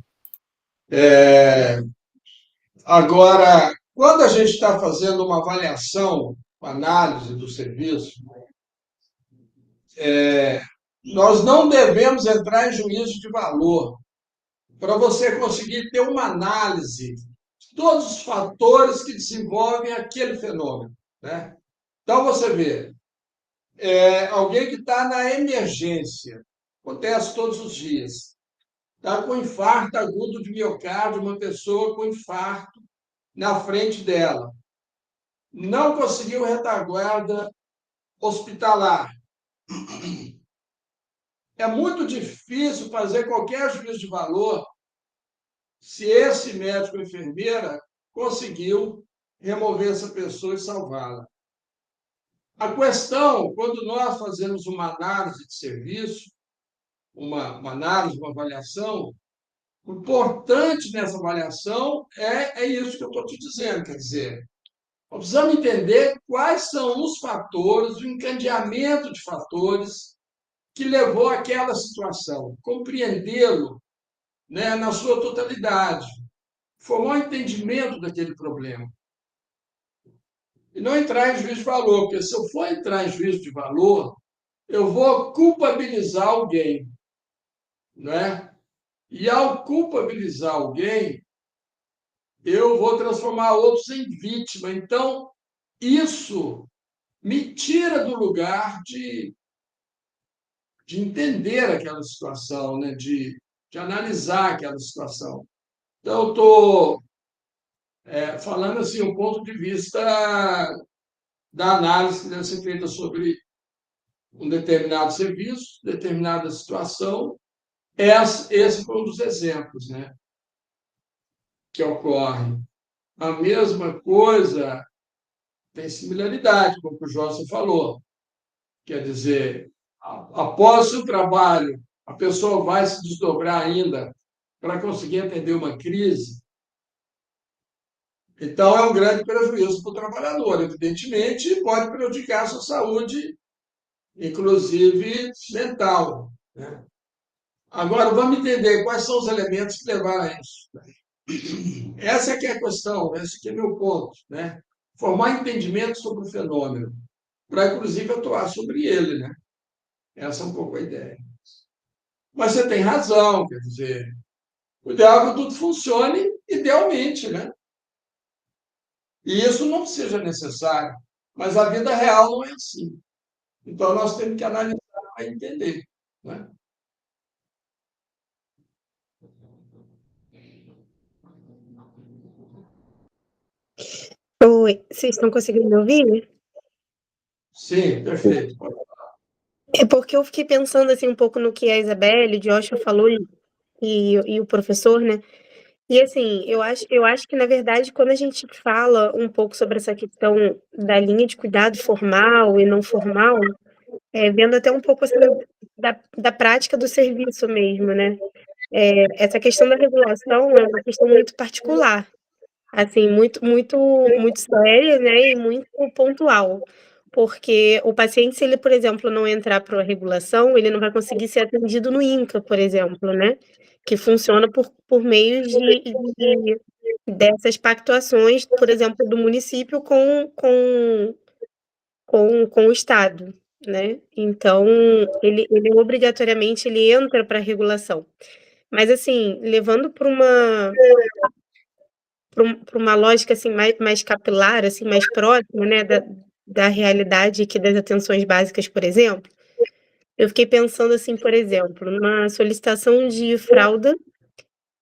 Agora, quando a gente está fazendo uma avaliação, uma análise do serviço, Nós não devemos entrar em juízo de valor para você conseguir ter uma análise de todos os fatores que desenvolvem aquele fenômeno, né? Então, você vê, alguém que está na emergência, acontece todos os dias, está com infarto agudo de miocárdio, uma pessoa com infarto na frente dela, não conseguiu retaguarda hospitalar. É muito difícil fazer qualquer juízo de valor se esse médico ou enfermeira conseguiu remover essa pessoa e salvá-la. A questão, quando nós fazemos uma análise de serviço, uma análise, uma avaliação, o importante nessa avaliação é isso que eu estou te dizendo, quer dizer, nós precisamos entender quais são os fatores, o encadeamento de fatores que levou àquela situação, compreendê-lo, né, na sua totalidade, formar um entendimento daquele problema. E não entrar em juízo de valor, porque se eu for entrar em juízo de valor, eu vou culpabilizar alguém, né? E ao culpabilizar alguém, eu vou transformar outros em vítima. Então, isso me tira do lugar de entender aquela situação, né? de analisar aquela situação. Então, eu estou falando assim, um ponto de vista da análise que deve ser feita sobre um determinado serviço, determinada situação. Esse foi um dos exemplos, né, que ocorre. A mesma coisa tem similaridade, como o José falou. Quer dizer, após o trabalho, a pessoa vai se desdobrar ainda para conseguir atender uma crise. Então, é um grande prejuízo para o trabalhador, evidentemente, e pode prejudicar a sua saúde, inclusive mental, né? Agora, vamos entender quais são os elementos que levaram a isso. Essa é que é a questão, esse que é meu ponto, né? Formar entendimento sobre o fenômeno, para, inclusive, atuar sobre ele, né? Essa é um pouco a ideia. Mas você tem razão, quer dizer, o ideal é que tudo funcione idealmente, né? E isso não seja necessário, mas a vida real não é assim. Então, nós temos que analisar para entender, né? Oi, vocês estão conseguindo me ouvir? Sim, perfeito. É porque eu fiquei pensando assim um pouco no que a Isabelle, o Joshua falou e o professor, né? E assim, eu acho que, na verdade, quando a gente fala um pouco sobre essa questão da linha de cuidado formal e não formal, vendo até um pouco assim, da prática do serviço mesmo, né? Essa questão da regulação é uma questão muito particular, assim, muito, muito, muito séria, né? E muito pontual. Porque o paciente, se ele, por exemplo, não entrar para a regulação, ele não vai conseguir ser atendido no INCA, por exemplo, né? Que funciona por meio dessas pactuações, por exemplo, do município com o Estado, né? Então, ele obrigatoriamente ele entra para a regulação. Mas, assim, levando para uma lógica assim, mais capilar, assim, mais próxima, né, da realidade aqui das atenções básicas, por exemplo, eu fiquei pensando assim, por exemplo, numa solicitação de fralda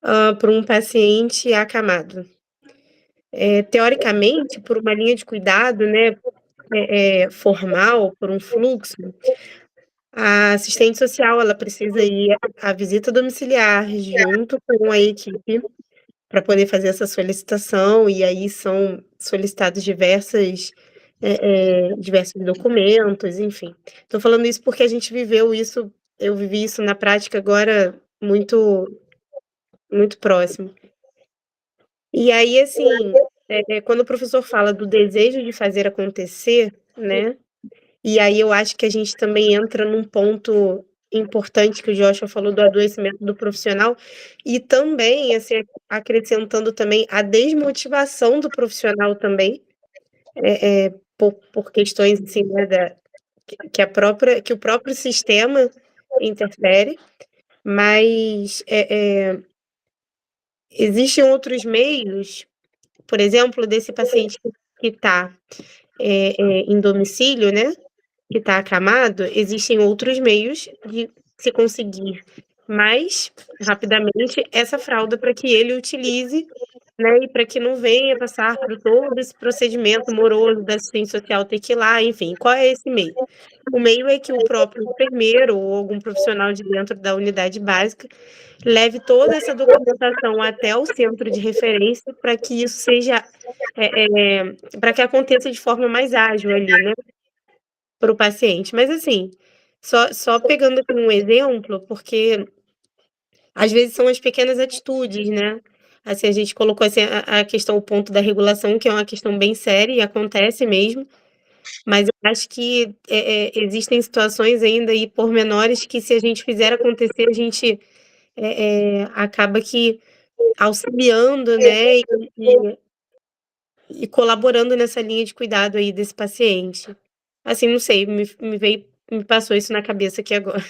para um paciente acamado. Teoricamente, por uma linha de cuidado, né, formal, por um fluxo, a assistente social ela precisa ir à visita domiciliar junto com a equipe para poder fazer essa solicitação, e aí são solicitados diversos documentos, enfim. Estou falando isso porque a gente viveu isso, eu vivi isso na prática agora muito, muito próximo. E aí, assim, quando o professor fala do desejo de fazer acontecer, né? E aí eu acho que a gente também entra num ponto importante que o Joshua falou do adoecimento do profissional e também, assim, acrescentando também a desmotivação do profissional também, por questões, assim, né, que o próprio sistema interfere, mas existem outros meios, por exemplo, desse paciente que está em domicílio, né, que está acamado, existem outros meios de se conseguir mais rapidamente essa fralda para que ele utilize, né, e para que não venha passar por todo esse procedimento moroso da assistência social ter que ir lá, enfim. Qual é esse meio? O meio é que o próprio enfermeiro ou algum profissional de dentro da unidade básica leve toda essa documentação até o centro de referência para que isso seja, para que aconteça de forma mais ágil ali, né, para o paciente. Mas assim, só pegando aqui um exemplo, porque às vezes são as pequenas atitudes, né? Assim, a gente colocou assim, a questão, o ponto da regulação, que é uma questão bem séria e acontece mesmo, mas eu acho que existem situações ainda aí pormenores que, se a gente fizer acontecer, a gente acaba que auxiliando, né, e colaborando nessa linha de cuidado aí desse paciente. Assim, não sei, me passou isso na cabeça aqui agora.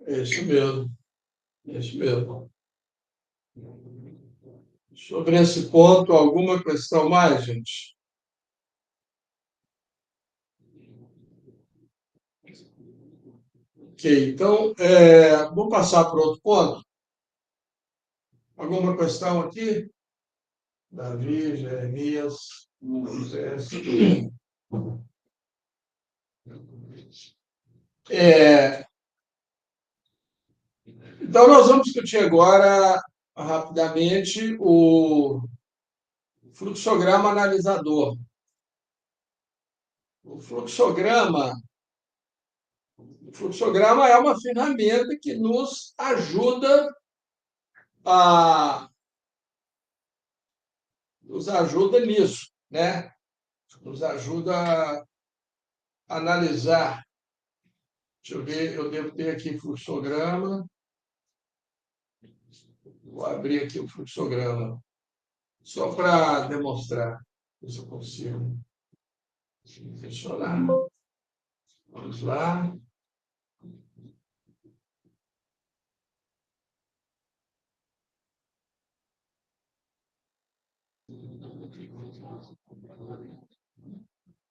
É isso mesmo. É isso mesmo. Sobre esse ponto, alguma questão mais, gente? Ok, então, vamos passar para outro ponto. Alguma questão aqui? Davi, Jeremias, José. Então, nós vamos discutir agora, rapidamente, o fluxograma analisador. O fluxograma é uma ferramenta que nos ajuda nisso, né? Nos ajuda a analisar. Deixa eu ver, eu devo ter aqui fluxograma. Vou abrir aqui o fluxograma, só para demonstrar se eu consigo funcionar. Vamos lá.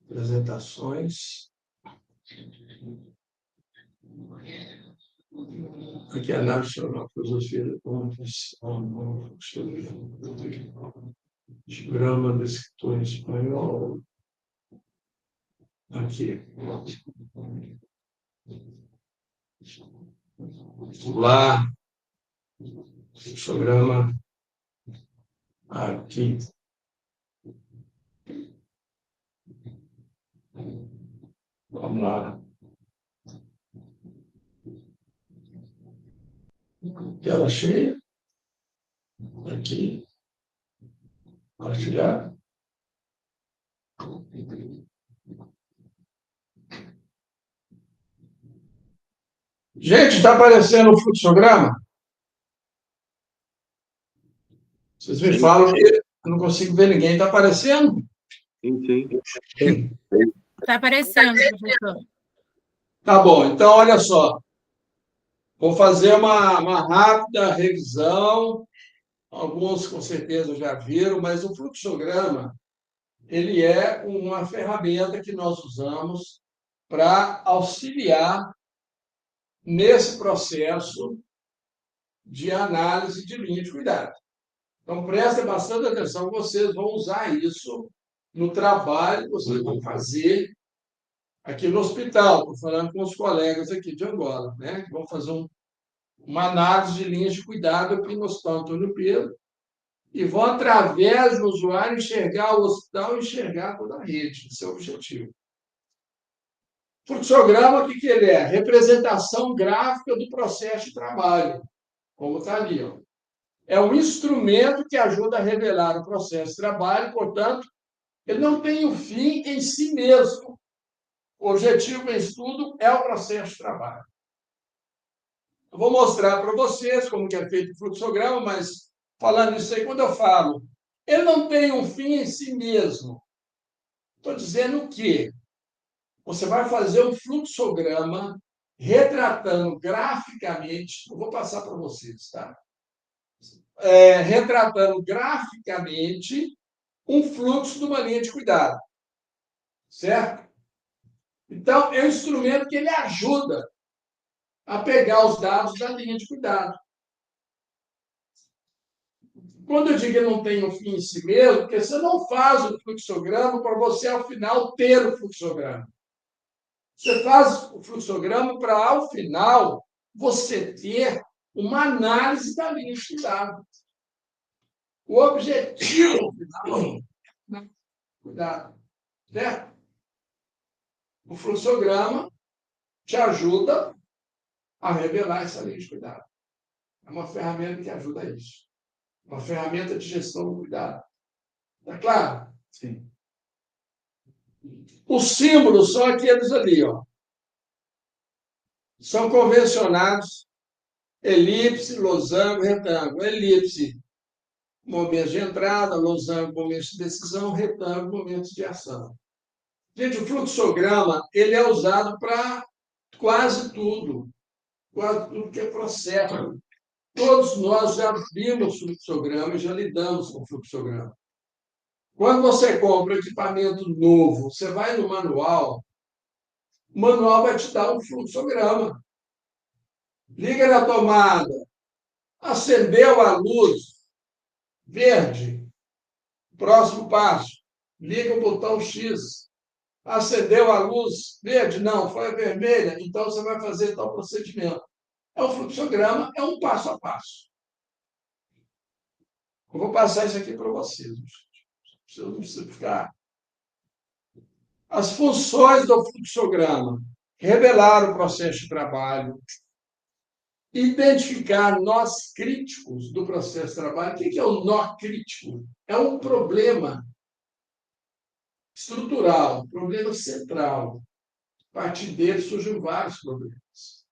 Apresentações. Aqui a análise sobre a filosofia da comunicação, grama do escritor em espanhol. Aqui. Lá. Programa. Aqui. Vamos lá. Tela cheia. Aqui. Compartilhar. Gente, está aparecendo o fluxograma? Vocês me falam que eu não consigo ver ninguém. Está aparecendo? Sim. Está aparecendo, professor. Tá bom. Então, olha só. Vou fazer uma rápida revisão. Alguns, com certeza, já viram, mas o fluxograma ele é uma ferramenta que nós usamos para auxiliar nesse processo de análise de linha de cuidado. Então, prestem bastante atenção, vocês vão usar isso no trabalho que vocês vão fazer aqui no hospital. Estou falando com os colegas aqui de Angola, né? Que vão fazer uma análise de linhas de cuidado aqui no Hospital Antônio Pedro e vão, através do usuário, enxergar o hospital e enxergar toda a rede. Esse é o objetivo. O fluxograma, o que ele é? Representação gráfica do processo de trabalho, como está ali. Ó. É um instrumento que ajuda a revelar o processo de trabalho, portanto, ele não tem o fim em si mesmo. O objetivo em estudo é o processo de trabalho. Eu vou mostrar para vocês como que é feito o fluxograma, mas falando isso aí, quando eu falo, ele não tem um fim em si mesmo. Estou dizendo que você vai fazer um fluxograma retratando graficamente, eu vou passar para vocês, tá? Retratando graficamente um fluxo de uma linha de cuidado, certo? Então, é um instrumento que ele ajuda a pegar os dados da linha de cuidado. Quando eu digo que não tem um fim em si mesmo, porque você não faz o fluxograma para você, ao final, ter o fluxograma. Você faz o fluxograma para, ao final, você ter uma análise da linha de cuidado. O objetivo final, né? Cuidado, certo? O fluxograma te ajuda a revelar essa linha de cuidado. É uma ferramenta que ajuda a isso. Uma ferramenta de gestão do cuidado. Está claro? Sim. Os símbolos são aqueles ali, ó. São convencionados: elipse, losango, retângulo. Elipse, momentos de entrada; losango, momentos de decisão; retângulo, momentos de ação. Gente, o fluxograma ele é usado para quase tudo que é processo. Todos nós já vimos fluxograma e já lidamos com fluxograma. Quando você compra equipamento novo, você vai no manual, o manual vai te dar um fluxograma. Liga na tomada, acendeu a luz verde, próximo passo, liga o botão X. Acendeu a luz verde? Não, foi vermelha, então você vai fazer tal procedimento. É um fluxograma, é um passo a passo. Eu vou passar isso aqui para vocês. Você não precisa ficar. As funções do fluxograma: revelar o processo de trabalho, identificar nós críticos do processo de trabalho. O que é o nó crítico? É um problema estrutural, um problema central. A partir dele surgem vários problemas.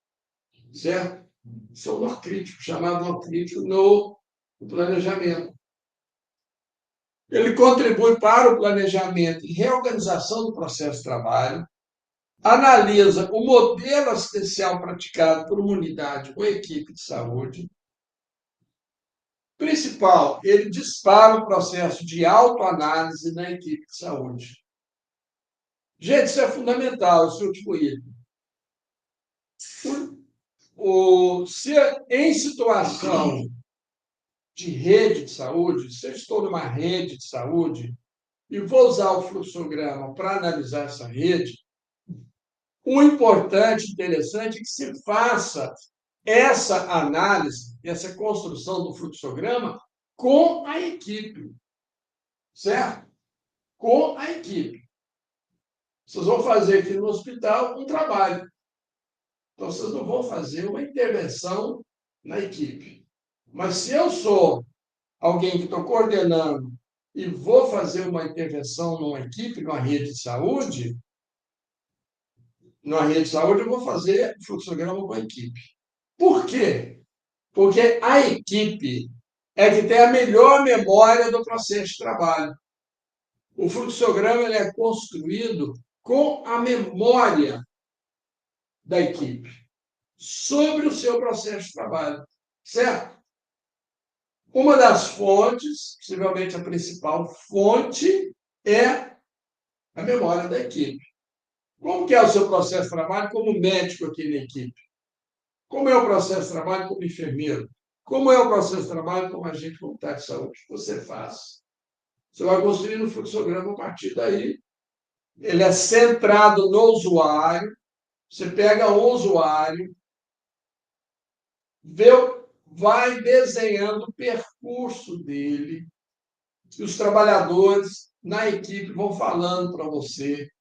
Certo? Isso é um nó crítico, chamado nó crítico no planejamento. Ele contribui para o planejamento e reorganização do processo de trabalho, analisa o modelo assistencial praticado por uma unidade ou equipe de saúde. Principal, ele dispara o processo de autoanálise na equipe de saúde. Gente, isso é fundamental, esse último item. Se em situação de rede de saúde, se eu estou numa rede de saúde e vou usar o fluxograma para analisar essa rede, o importante, interessante, é que se faça essa análise, essa construção do fluxograma com a equipe, certo? Com a equipe. Vocês vão fazer aqui no hospital um trabalho. Então, vocês não vão fazer uma intervenção na equipe. Mas se eu sou alguém que estou coordenando e vou fazer uma intervenção numa equipe, numa rede de saúde, eu vou fazer fluxograma com a equipe. Por quê? Porque a equipe é que tem a melhor memória do processo de trabalho. O fluxograma ele é construído com a memória da equipe sobre o seu processo de trabalho, certo? Uma das fontes, possivelmente a principal fonte, é a memória da equipe. Como que é o seu processo de trabalho como médico aqui na equipe? Como é o processo de trabalho como enfermeiro? Como é o processo de trabalho como agente comunitário de saúde? O que você faz? Você vai construindo um fluxograma a partir daí. Ele é centrado no usuário. Você pega o usuário, vai desenhando o percurso dele, e os trabalhadores na equipe vão falando para você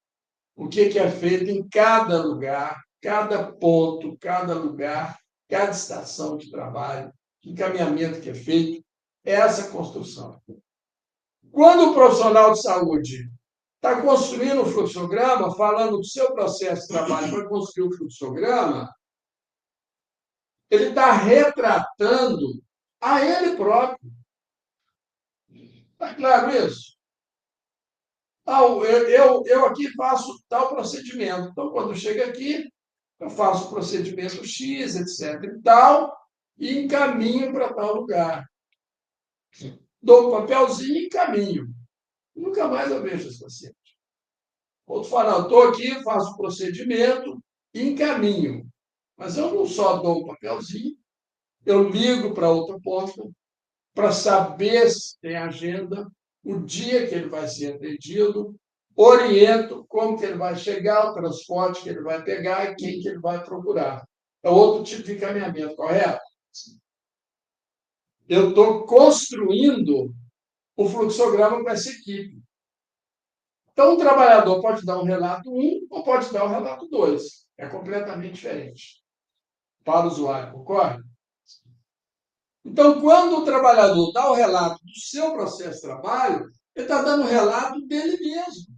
o que é feito em cada lugar, cada ponto, cada lugar, cada estação de trabalho, que encaminhamento que é feito, essa construção. Quando o profissional de saúde está construindo um fluxograma, falando do seu processo de trabalho para construir o fluxograma, ele está retratando a ele próprio. Está claro isso? Eu aqui faço tal procedimento. Então, quando chega aqui, eu faço o procedimento X, etc. e tal, e encaminho para tal lugar. Dou um papelzinho e encaminho. Nunca mais eu vejo esse paciente. Outro fala, estou aqui, faço o procedimento e encaminho. Mas eu não só dou um papelzinho, eu ligo para outra ponta para saber se tem agenda, o dia que ele vai ser atendido, oriento como que ele vai chegar, o transporte que ele vai pegar e quem que ele vai procurar. É outro tipo de encaminhamento, correto? Eu estou construindo o fluxograma com essa equipe. Então, o trabalhador pode dar um relato 1 ou pode dar um relato 2. É completamente diferente para o usuário, concorda? Então, quando o trabalhador dá o relato do seu processo de trabalho, ele está dando o relato dele mesmo.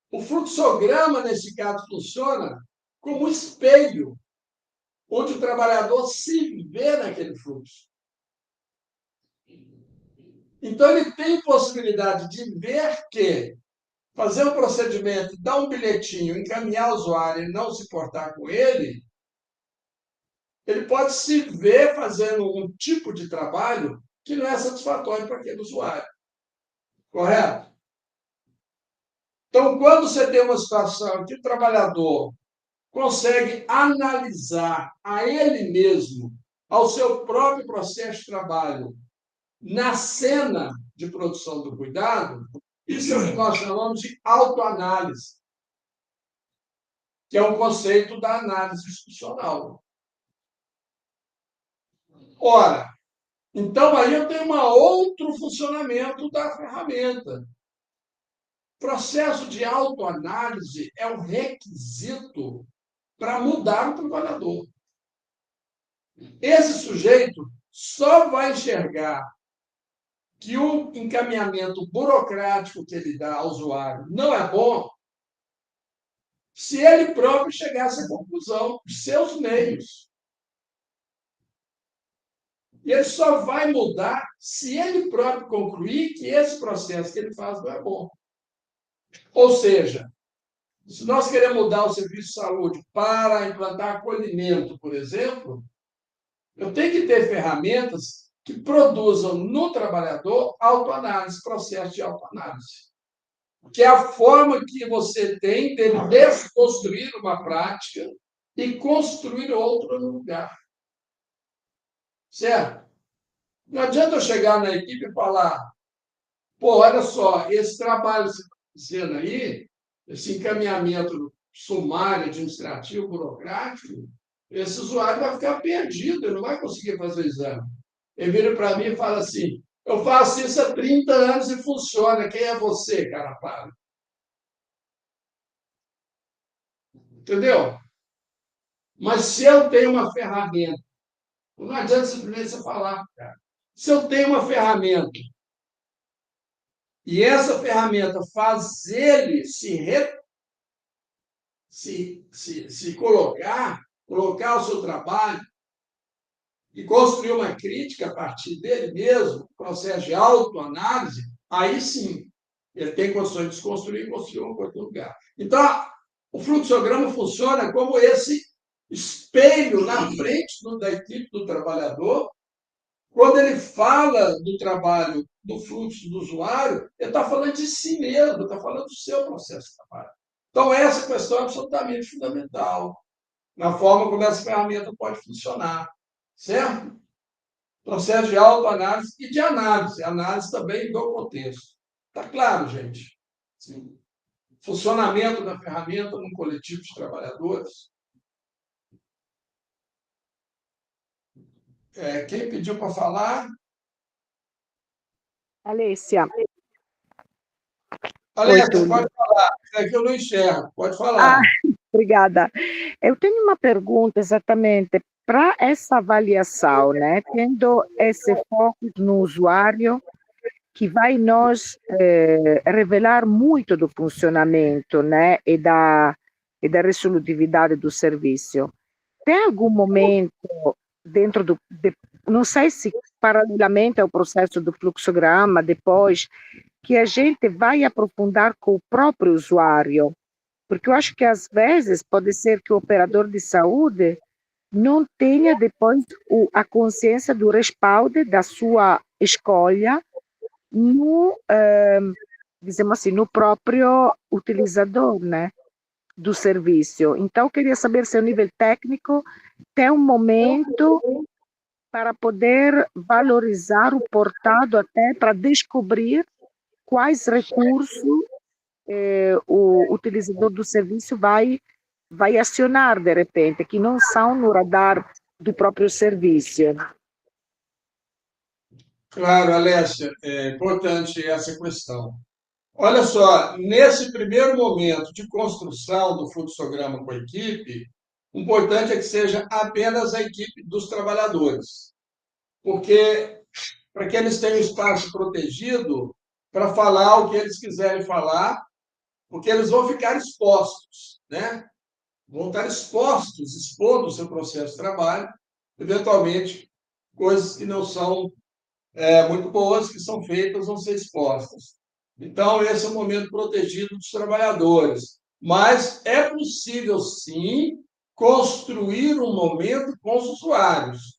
O fluxograma, nesse caso, funciona como um espelho, onde o trabalhador se vê naquele fluxo. Então, ele tem possibilidade de ver que fazer um procedimento, dar um bilhetinho, encaminhar o usuário e não se importar com ele, ele pode se ver fazendo um tipo de trabalho que não é satisfatório para aquele usuário. Correto? Então, quando você tem uma situação que o trabalhador consegue analisar a ele mesmo, ao seu próprio processo de trabalho, na cena de produção do cuidado, isso é o que nós chamamos de autoanálise, que é um conceito da análise institucional. Ora, então aí eu tenho um outro funcionamento da ferramenta. O processo de autoanálise é um requisito para mudar o trabalhador. Esse sujeito só vai enxergar que o encaminhamento burocrático que ele dá ao usuário não é bom se ele próprio chegasse à conclusão de seus meios. E ele só vai mudar se ele próprio concluir que esse processo que ele faz não é bom. Ou seja, se nós queremos mudar o serviço de saúde para implantar acolhimento, por exemplo, eu tenho que ter ferramentas que produzam no trabalhador autoanálise, processo de autoanálise. Que é a forma que você tem de desconstruir uma prática e construir outra no lugar. Certo? Não adianta eu chegar na equipe e falar, pô, olha só, esse trabalho que você está fazendo aí, esse encaminhamento sumário, administrativo, burocrático, esse usuário vai ficar perdido, ele não vai conseguir fazer o exame. Ele vira para mim e fala assim, eu faço isso há 30 anos e funciona, quem é você, cara? Para. Entendeu? Mas se eu tenho uma ferramenta, não adianta simplesmente você falar, cara. Se eu tenho uma ferramenta e essa ferramenta faz ele se colocar o seu trabalho e construir uma crítica a partir dele mesmo, processo de autoanálise, aí sim, ele tem condições de desconstruir e construir um outro lugar. Então, o fluxograma funciona como esse espelho na frente da equipe do trabalhador. Quando ele fala do trabalho, do fluxo do usuário, ele está falando de si mesmo, está falando do seu processo de trabalho. Então, essa questão é absolutamente fundamental na forma como essa ferramenta pode funcionar. Certo? Processo de autoanálise e de análise. Análise também do contexto. Está claro, gente? Sim. Funcionamento da ferramenta num coletivo de trabalhadores. Quem pediu para falar? Alessia. Alessia, pode falar. É que eu não enxergo. Pode falar. Obrigada. Eu tenho uma pergunta exatamente para essa avaliação, né? Tendo esse foco no usuário, que vai nos revelar muito do funcionamento, né? E da resolutividade do serviço. Tem algum momento dentro não sei se paralelamente ao processo do fluxograma, depois que a gente vai aprofundar com o próprio usuário. Porque eu acho que às vezes pode ser que o operador de saúde não tenha depois a consciência do respaldo da sua escolha no, dizemos assim, no próprio utilizador, né, do serviço. Então, eu queria saber se, a nível técnico, tem um momento para poder valorizar o portado até para descobrir quais recursos o utilizador do serviço vai acionar de repente, que não são no radar do próprio serviço. Claro, Alessia, é importante essa questão. Olha só, nesse primeiro momento de construção do fluxograma com a equipe, o importante é que seja apenas a equipe dos trabalhadores, porque para que eles tenham espaço protegido para falar o que eles quiserem falar, porque eles vão ficar expostos, né? Vão estar expostos, expondo o seu processo de trabalho, eventualmente coisas que não são muito boas, que são feitas, vão ser expostas. Então, esse é o momento protegido dos trabalhadores. Mas é possível, sim, construir um momento com os usuários.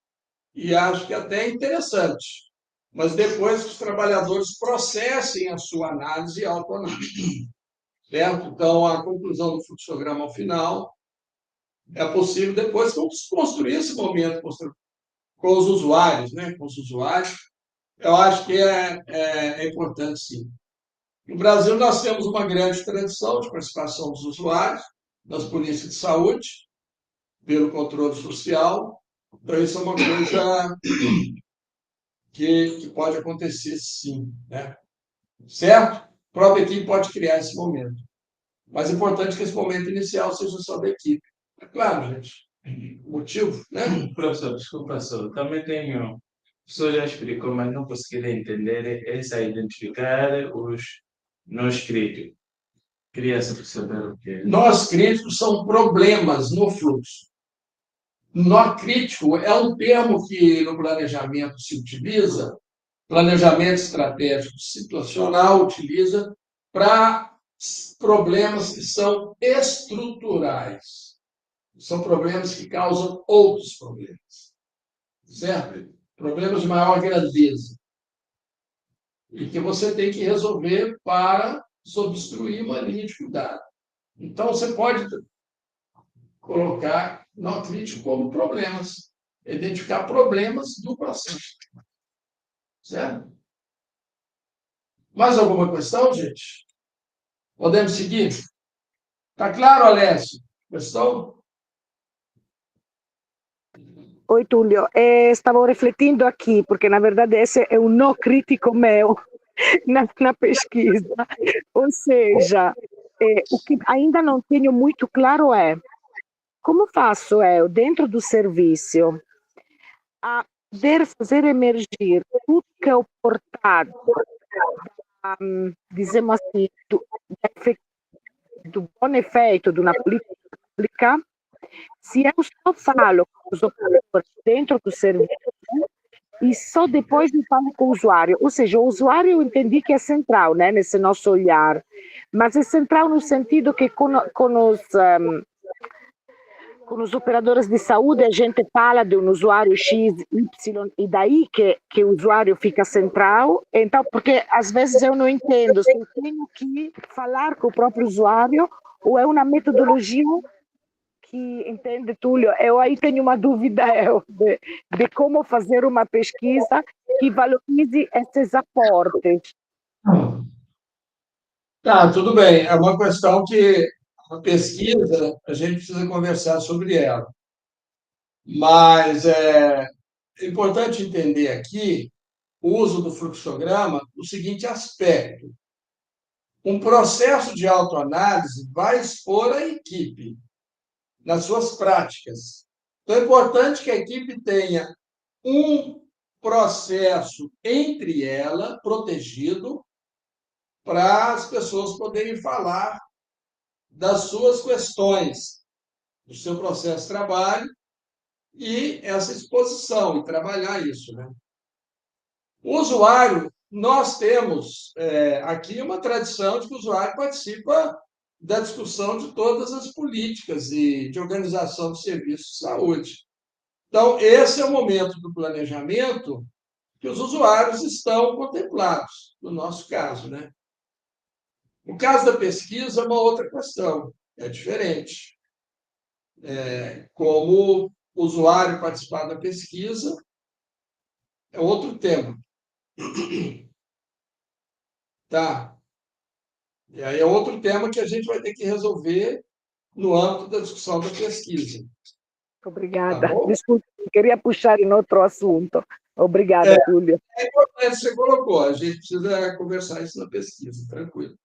E acho que até é interessante. Mas depois que os trabalhadores processem a sua análise e autoanálise. Certo? Então, a conclusão do fluxograma ao final é possível depois construir esse momento com os usuários, né? Com os usuários. Eu acho que é importante, sim. No Brasil, nós temos uma grande tradição de participação dos usuários nas políticas de saúde, pelo controle social. Então, isso é uma coisa que pode acontecer, sim. Né? Certo? A própria equipe pode criar esse momento. Mas é importante que esse momento inicial seja só da equipe. É claro, gente. O motivo, né? Professor, desculpa só. Também tenho. O professor já explicou, mas não consegui entender essa identificar os nós críticos. Queria saber o que é. Nós críticos são problemas no fluxo. Nó crítico é um termo que no planejamento se utiliza, planejamento estratégico situacional utiliza para problemas que são estruturais. São problemas que causam outros problemas. Certo? Problemas de maior grandeza. E que você tem que resolver para obstruir uma linha de cuidado. Então, você pode colocar nó crítico como problemas, identificar problemas do processo. Certo? Mais alguma questão, gente? Podemos seguir? Está claro, Alessio? Questão? Oi, Túlio. Stavo riflettendo aqui, porque na verdade esse é um nó crítico meu na pesquisa. Ou seja, o que ainda não tenho muito claro é como faço eu, dentro do serviço, a poder fazer emergir tudo que é o portado, dizemos assim, do bom efeito de uma política pública, se eu só falo com os operadores dentro do serviço e só depois eu falo com o usuário. Ou seja, o usuário eu entendi que é central, né, nesse nosso olhar, mas é central no sentido que com os operadores de saúde a gente fala de um usuário X, Y, e daí que o usuário fica central. Então, porque às vezes eu não entendo se eu tenho que falar com o próprio usuário ou é uma metodologia que, entende, Túlio? Eu aí tenho uma dúvida de como fazer uma pesquisa que valorize esses aportes. Tá, tudo bem. É uma questão que a pesquisa, a gente precisa conversar sobre ela. Mas é importante entender aqui o uso do fluxograma no seguinte aspecto. Um processo de autoanálise vai expor a equipe nas suas práticas. Então, é importante que a equipe tenha um processo entre ela, protegido, para as pessoas poderem falar das suas questões, do seu processo de trabalho e essa exposição, e trabalhar isso. Né? O usuário nós temos aqui uma tradição de que o usuário participa da discussão de todas as políticas e de organização de serviços de saúde. Então, esse é o momento do planejamento que os usuários estão contemplados, no nosso caso, né? No caso da pesquisa, é uma outra questão, é diferente. Como o usuário participar da pesquisa, é outro tema. Tá? E aí é outro tema que a gente vai ter que resolver no âmbito da discussão da pesquisa. Obrigada. Tá bom? Desculpe, queria puxar em outro assunto. Obrigada, Túlio. É importante, você colocou, a gente precisa conversar isso na pesquisa, tranquilo.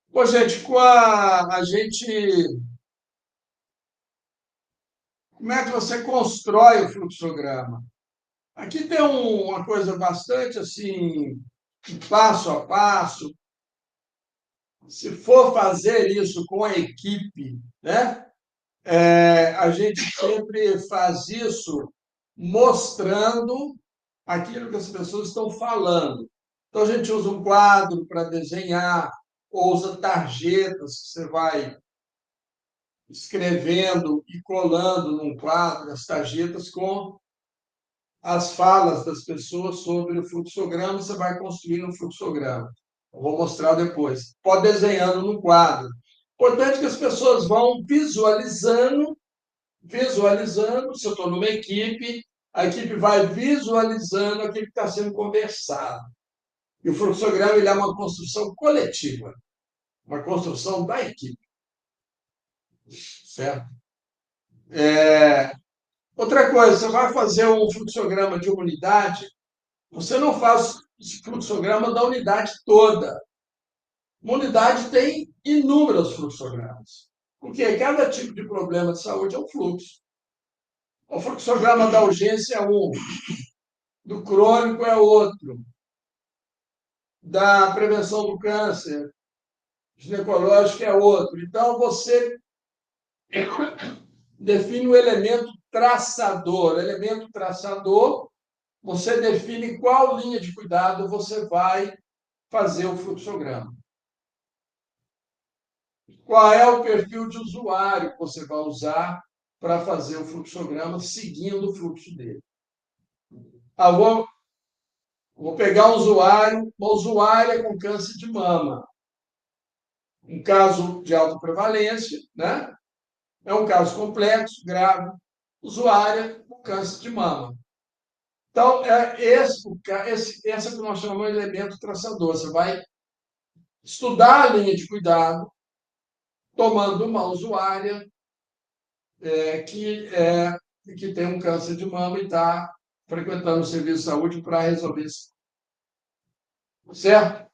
Bom, gente, a gente. Como é que você constrói o fluxograma? Aqui tem uma coisa bastante assim, passo a passo. Se for fazer isso com a equipe, né? A gente sempre faz isso mostrando aquilo que as pessoas estão falando. Então, a gente usa um quadro para desenhar, ou usa tarjetas que você vai escrevendo e colando num quadro, as tarjetas com as falas das pessoas sobre o fluxograma, você vai construindo um fluxograma. Eu vou mostrar depois. Pode desenhando no quadro. Importante que as pessoas vão visualizando, se eu estou numa equipe, a equipe vai visualizando aquilo que está sendo conversado. E o fluxograma ele é uma construção coletiva, uma construção da equipe. Certo? Outra coisa, você vai fazer um fluxograma de uma unidade, você não faz o fluxograma da unidade toda. Uma unidade tem inúmeros fluxogramas, porque cada tipo de problema de saúde é um fluxo. O fluxograma da urgência é um, do crônico é outro, da prevenção do câncer ginecológico é outro. Então, você define o elemento traçador. O elemento traçador, você define qual linha de cuidado você vai fazer o fluxograma. Qual é o perfil de usuário que você vai usar para fazer o fluxograma seguindo o fluxo dele. Vou pegar uma usuária com câncer de mama. Um caso de alta prevalência, né? É um caso complexo, grave, usuária com câncer de mama. Então, essa que nós chamamos de elemento traçador. Você vai estudar a linha de cuidado, tomando uma usuária que tem um câncer de mama e está frequentando o serviço de saúde para resolver isso. Certo?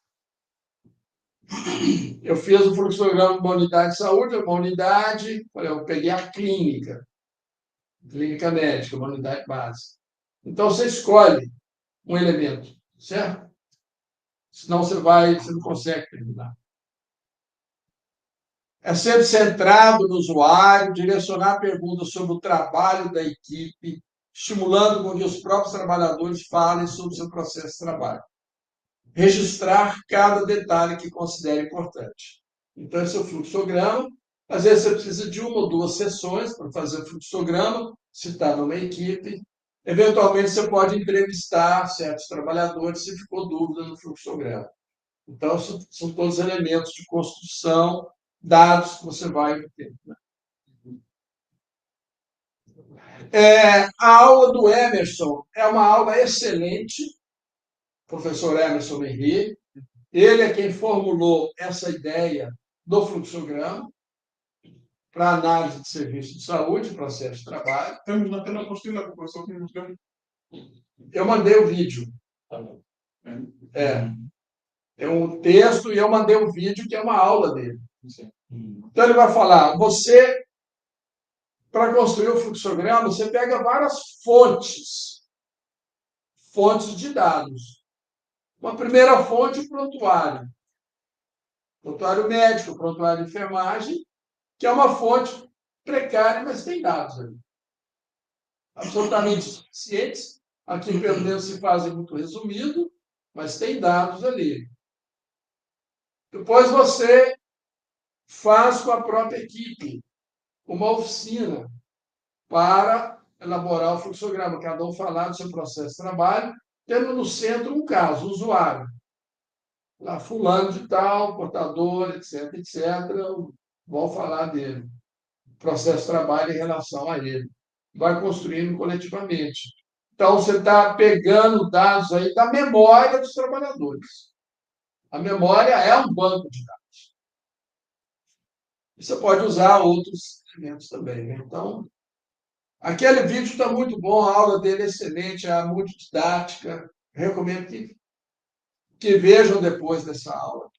Eu fiz o fluxograma de uma unidade de saúde, uma unidade, eu peguei a clínica médica, uma unidade básica. Então, você escolhe um elemento, certo? Senão você não consegue terminar. É sempre centrado no usuário, direcionar perguntas sobre o trabalho da equipe, estimulando com que os próprios trabalhadores falem sobre o seu processo de trabalho. Registrar cada detalhe que considere importante. Então, esse é o fluxograma. Às vezes, você precisa de uma ou duas sessões para fazer o fluxograma, se está numa equipe. Eventualmente, você pode entrevistar certos trabalhadores se ficou dúvida no fluxograma. Então, são todos elementos de construção, dados que você vai ter. A aula do Emerson é uma aula excelente, professor Emerson Henrique. Ele é quem formulou essa ideia do fluxograma para análise de serviço de saúde, processo de trabalho. Temos na tela apostila que o professor nos deu. Eu mandei o vídeo. É um texto e eu mandei o vídeo, que é uma aula dele. Então, ele vai falar, para construir o fluxograma, você pega várias fontes de dados. Uma primeira fonte, o prontuário. Prontuário médico, prontuário de enfermagem, que é uma fonte precária, mas tem dados ali. absolutamente suficientes. Aqui, pelo menos, se fazem muito resumido, mas tem dados ali. Depois você faz com a própria equipe uma oficina para elaborar o fluxograma, cada um falar do seu processo de trabalho, tendo no centro um caso, o usuário. Lá, fulano de tal, portador, etc., etc., vão falar dele. Processo de trabalho em relação a ele. Vai construindo coletivamente. Então, você está pegando dados aí da memória dos trabalhadores. A memória é um banco de dados. E você pode usar outros elementos também, né? Então, aquele vídeo está muito bom, a aula dele é excelente, é muito didática. Recomendo que vejam depois dessa aula.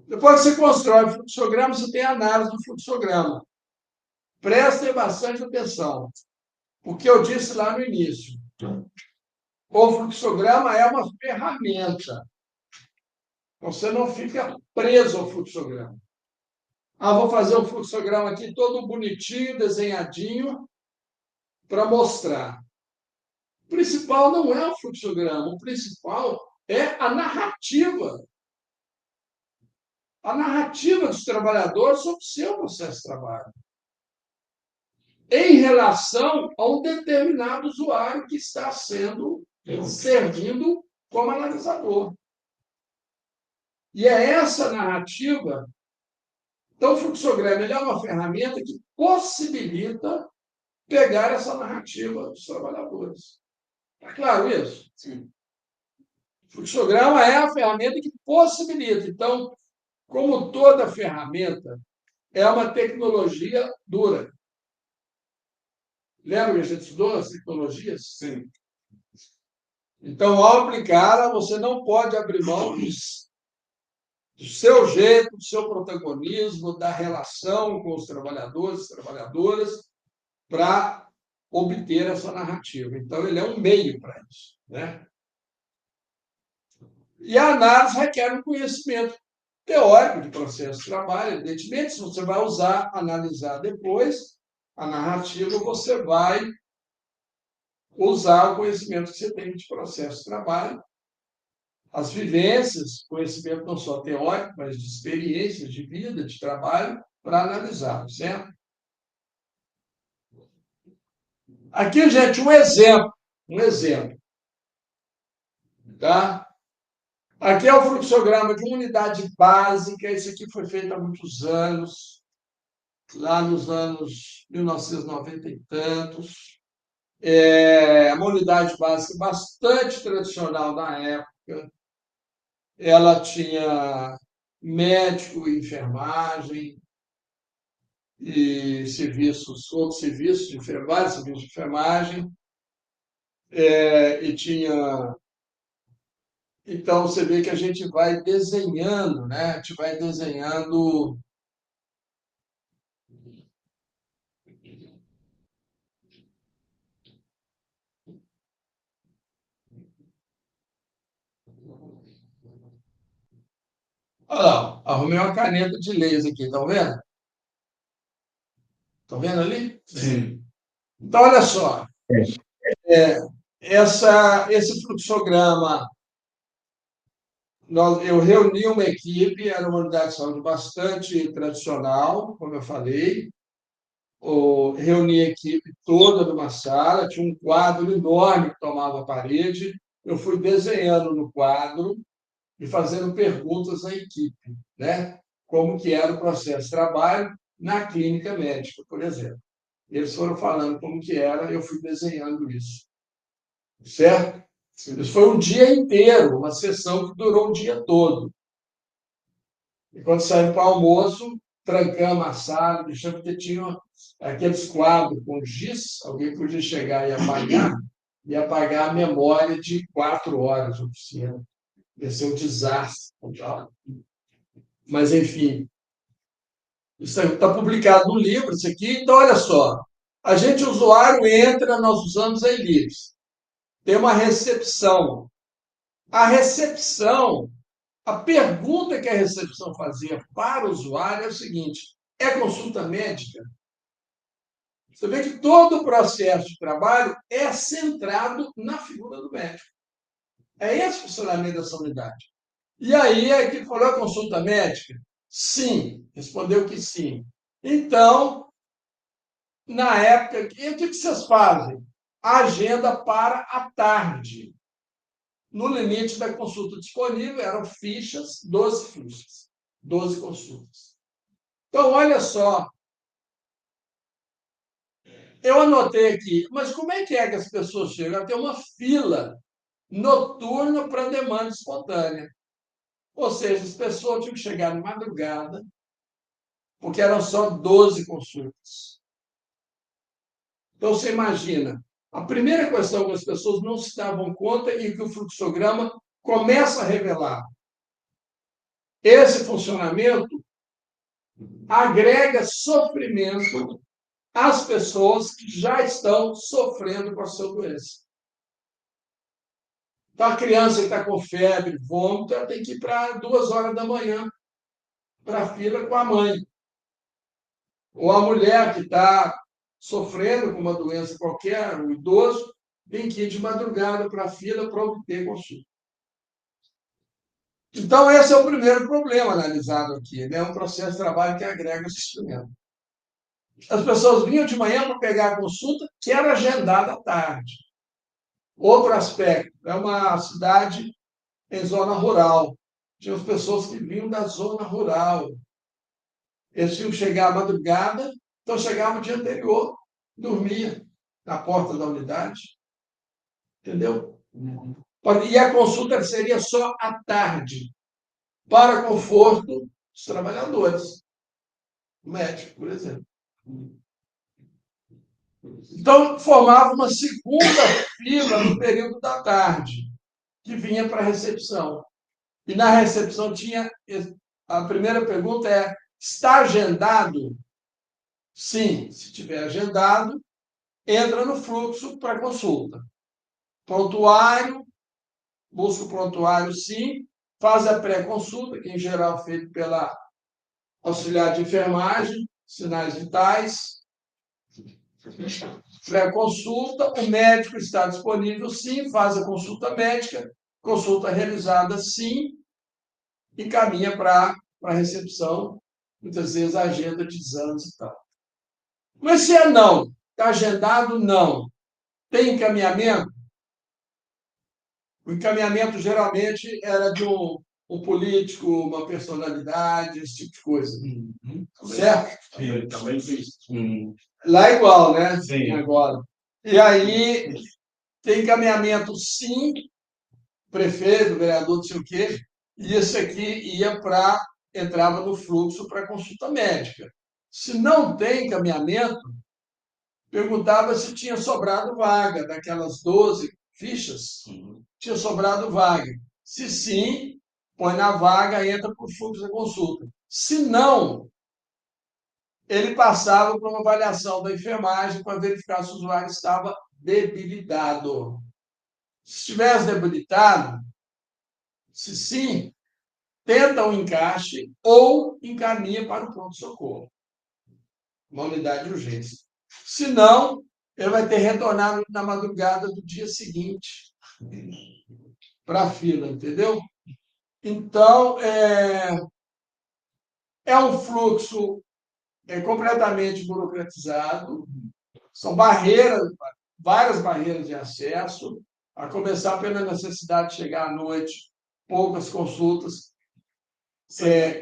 Depois que você constrói o fluxograma, você tem a análise do fluxograma. Prestem bastante atenção. O que eu disse lá no início. O fluxograma é uma ferramenta. Você não fica preso ao fluxograma. Ah, vou fazer um fluxograma aqui todo bonitinho, desenhadinho, para mostrar. O principal não é o fluxograma, o principal é a narrativa. A narrativa dos trabalhadores sobre o seu processo de trabalho. Em relação a um determinado usuário que está servindo como analisador. E é essa narrativa. Então, o fluxograma ele é uma ferramenta que possibilita pegar essa narrativa dos trabalhadores. Está claro isso? Sim. O fluxograma é a ferramenta que possibilita. Então, como toda ferramenta, é uma tecnologia dura. Lembra que a gente estudou as tecnologias? Sim. Então, ao aplicá-la, você não pode abrir mão do seu jeito, do seu protagonismo, da relação com os trabalhadores e trabalhadoras, para obter essa narrativa. Então, ele é um meio para isso, né? E a análise requer um conhecimento teórico de processo de trabalho, evidentemente. Se você vai analisar depois a narrativa, você vai usar o conhecimento que você tem de processo de trabalho, as vivências, conhecimento não só teórico, mas de experiências de vida, de trabalho, para analisar, certo? Aqui, gente, um exemplo. Tá? Aqui é o fluxograma de uma unidade básica. Isso aqui foi feito há muitos anos, lá nos anos 1990 e tantos. É uma unidade básica bastante tradicional na época. Ela tinha médico, enfermagem e outros serviços de enfermagem, serviços de enfermagem. E tinha. Então, você vê que a gente vai desenhando, né? A gente vai desenhando. Olha lá, arrumei uma caneta de laser aqui, estão vendo? Estão vendo ali? Sim. Então, olha só. Esse fluxograma, eu reuni uma equipe, era uma unidade de saúde bastante tradicional, como eu falei. Reuni a equipe toda numa sala, tinha um quadro enorme que tomava a parede. Eu fui desenhando no quadro e fazendo perguntas à equipe, né? Como que era o processo de trabalho na clínica médica, por exemplo. Eles foram falando como que era, eu fui desenhando isso. Certo? Isso foi um dia inteiro, uma sessão que durou um dia todo. E quando saímos para o almoço, trancamos a sala, deixamos que tinha aqueles quadros com giz, alguém podia chegar e apagar a memória de 4 horas de oficina. Ia ser um desastre. Mas, enfim, isso está publicado no livro, isso aqui. Então, olha só, a gente, usuário, entra, nós usamos a Ellipse. Tem uma recepção. A recepção, a pergunta que a recepção fazia para o usuário é o seguinte: é consulta médica? Você vê que todo o processo de trabalho é centrado na figura do médico. É esse o funcionamento dessa unidade. E aí, a equipe falou: a consulta médica? Sim, respondeu que sim. Então, na época, o que vocês fazem? Agenda para a tarde. No limite da consulta disponível, eram fichas, 12 fichas, 12 consultas. Então, olha só, eu anotei aqui, mas como é que as pessoas chegam a ter uma fila noturna para demanda espontânea? Ou seja, as pessoas tinham que chegar de madrugada, porque eram só 12 consultas. Então, você imagina, a primeira questão que as pessoas não se davam conta e que o fluxograma começa a revelar. Esse funcionamento agrega sofrimento às pessoas que já estão sofrendo com a sua doença. Então, a criança que está com febre, vômito, ela tem que ir para 2 horas da manhã para a fila com a mãe. Ou a mulher que está sofrendo com uma doença qualquer, o idoso, tem que ir de madrugada para a fila para obter consulta. Então, esse é o primeiro problema analisado aqui, né? Um processo de trabalho que agrega sofrimento. As pessoas vinham de manhã para pegar a consulta, que era agendada à tarde. Outro aspecto, é uma cidade em zona rural. Tinha as pessoas que vinham da zona rural. Eles tinham que chegar à madrugada, então chegavam no dia anterior, dormia na porta da unidade. Entendeu? E a consulta seria só à tarde, para conforto dos trabalhadores. O médico, por exemplo. Então, formava uma segunda fila no período da tarde, que vinha para a recepção. E na recepção tinha. A primeira pergunta é: está agendado? Sim, se tiver agendado, entra no fluxo para consulta. Prontuário, busca o prontuário, sim, faz a pré-consulta, que em geral é feito pela auxiliar de enfermagem, sinais vitais. Pré-consulta, o médico está disponível, sim, faz a consulta médica, consulta realizada, sim, e caminha para a recepção, muitas vezes a agenda de exames e tal. Mas se é não, está agendado, não. Tem encaminhamento? O encaminhamento geralmente era de um político, uma personalidade, esse tipo de coisa. Certo? Sim, também fiz. Lá é igual, né? Sim. Agora. E aí, tem encaminhamento, sim, prefeito, vereador, não sei o quê, e esse aqui entrava no fluxo para consulta médica. Se não tem encaminhamento, perguntava se tinha sobrado vaga, daquelas 12 fichas, tinha sobrado vaga. Se sim, põe na vaga, entra para o fluxo da consulta. Se não, ele passava por uma avaliação da enfermagem para verificar se o usuário estava debilitado. Se estivesse debilitado, se sim, tenta um encaixe ou encaminha para o pronto-socorro, uma unidade de urgência. Se não, ele vai ter retornado na madrugada do dia seguinte para a fila, entendeu? Então, é um fluxo completamente burocratizado, são várias barreiras de acesso, a começar pela necessidade de chegar à noite, poucas consultas,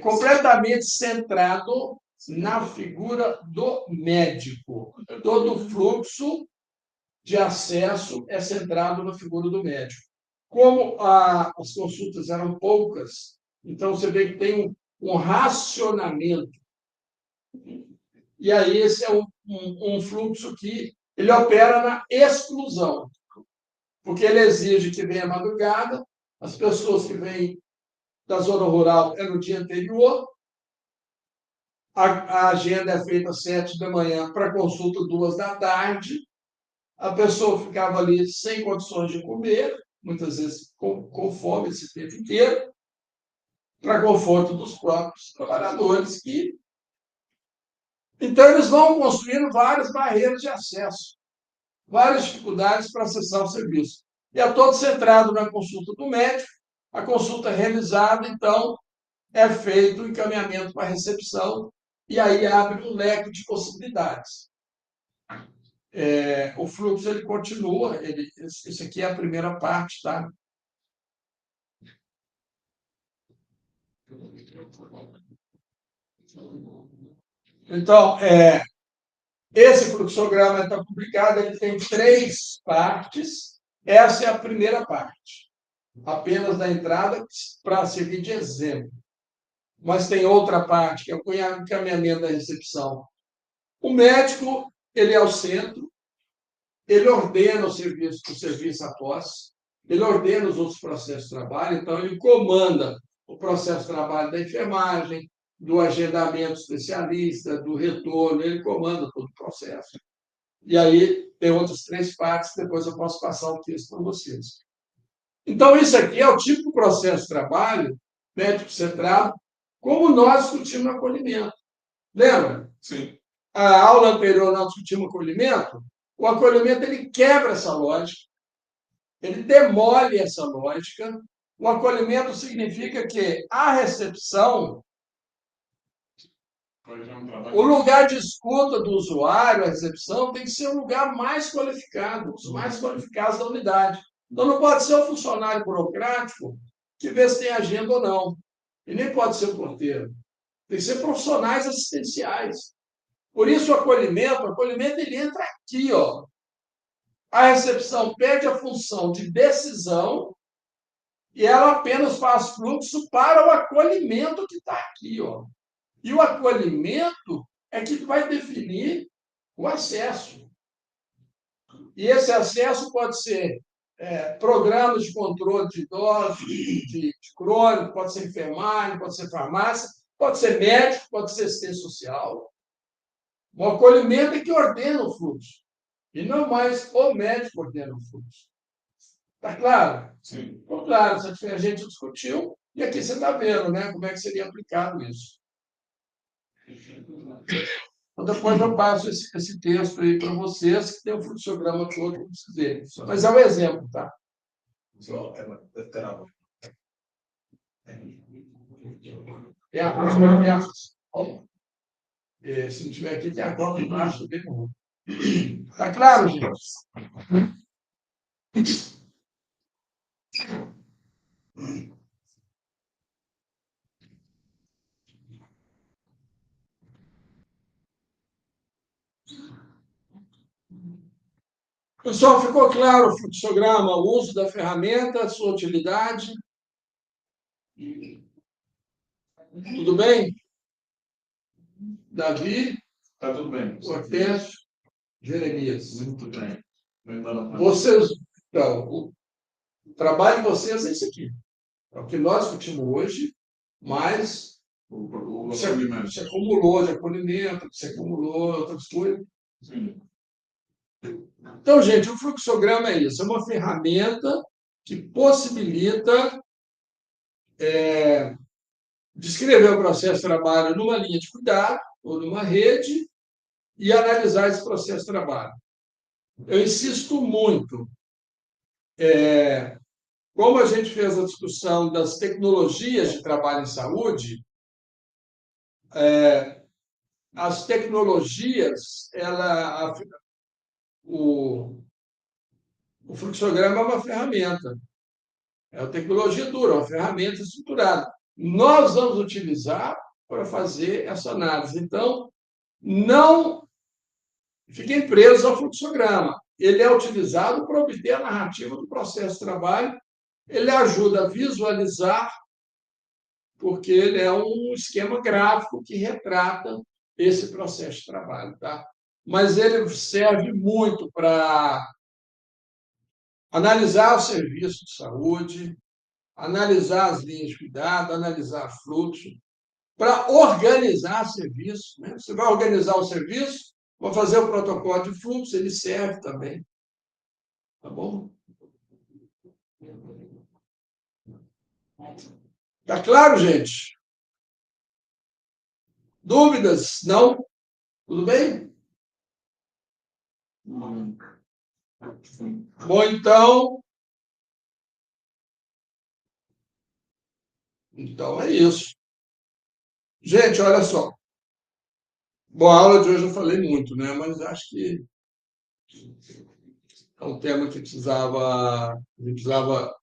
completamente centrado na figura do médico. Todo o fluxo de acesso é centrado na figura do médico. Como as consultas eram poucas, então você vê que tem um racionamento. E aí esse é um fluxo que ele opera na exclusão, porque ele exige que venha à madrugada, as pessoas que vêm da zona rural é no dia anterior, a agenda é feita às 7 da manhã para consulta 2 da tarde, a pessoa ficava ali sem condições de comer, muitas vezes com fome esse tempo inteiro, para conforto dos próprios trabalhadores que Então, eles vão construindo várias barreiras de acesso, várias dificuldades para acessar o serviço. E é todo centrado na consulta do médico. A consulta realizada, então, é feito o encaminhamento para a recepção, e aí abre um leque de possibilidades. O fluxo ele continua, isso aqui é a primeira parte, tá? Então, esse fluxograma está publicado, ele tem 3 partes. Essa é a primeira parte, apenas da entrada, para servir de exemplo. Mas tem outra parte, que é o encaminhamento da recepção. O médico, ele é o centro, ele ordena o serviço após, ele ordena os outros processos de trabalho, então ele comanda o processo de trabalho da enfermagem, do agendamento especialista, do retorno, ele comanda todo o processo. E aí tem outras 3 partes, depois eu posso passar o texto para vocês. Então, isso aqui é o tipo de processo de trabalho médico-centrado, como nós discutimos no acolhimento. Lembra? Sim. A aula anterior nós discutimos acolhimento. O acolhimento ele quebra essa lógica, ele demole essa lógica. O acolhimento significa que a recepção, o lugar de escuta do usuário, a recepção, tem que ser um lugar mais qualificado, os mais qualificados da unidade. Então, não pode ser o funcionário burocrático que vê se tem agenda ou não. E nem pode ser o porteiro. Tem que ser profissionais assistenciais. Por isso, o acolhimento ele entra aqui, ó. A recepção perde a função de decisão e ela apenas faz fluxo para o acolhimento que está aqui, ó. E o acolhimento é que vai definir o acesso. E esse acesso pode ser programas de controle de idosos, de crônico, pode ser enfermagem, pode ser farmácia, pode ser médico, pode ser assistência social. O acolhimento é que ordena o fluxo. E não mais o médico ordena o fluxo. Está claro? Sim. Ficou claro. A gente discutiu e aqui você está vendo, né, como é que seria aplicado isso. Então, depois eu passo esse texto aí para vocês, que tem o fluxograma todo para vocês verem. Mas é um exemplo, tá? Se não tiver aqui, tem a cola embaixo. Está claro, gente? Pessoal, ficou claro o fluxograma, o uso da ferramenta, a sua utilidade? Tudo bem? Davi? Está tudo bem. Hortêncio? Jeremias? Muito bem. Vocês, então, o trabalho de vocês é isso aqui. É o que nós discutimos hoje, mas você acumulou de acolhimento, você acumulou outras coisas. Sim. Então, gente, o fluxograma é isso, é uma ferramenta que possibilita descrever o processo de trabalho numa linha de cuidado ou numa rede e analisar esse processo de trabalho. Eu insisto muito, como a gente fez a discussão das tecnologias de trabalho em saúde, as tecnologias, o fluxograma é uma ferramenta. É uma tecnologia dura, uma ferramenta estruturada. Nós vamos utilizar para fazer essa análise. Então, não fiquem presos ao fluxograma. Ele é utilizado para obter a narrativa do processo de trabalho. Ele ajuda a visualizar, porque ele é um esquema gráfico que retrata esse processo de trabalho, tá? Mas ele serve muito para analisar o serviço de saúde, analisar as linhas de cuidado, analisar fluxo, para organizar serviço, né? Você vai organizar o serviço, vai fazer o protocolo de fluxo, ele serve também. Tá bom? Tá claro, gente? Dúvidas? Não? Tudo bem? Bom, então é isso. Gente, olha só. Bom, a aula de hoje eu falei muito, né? Mas acho que é um tema que a gente precisava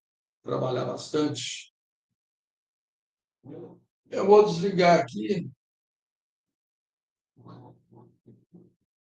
trabalhar bastante. Eu vou desligar aqui.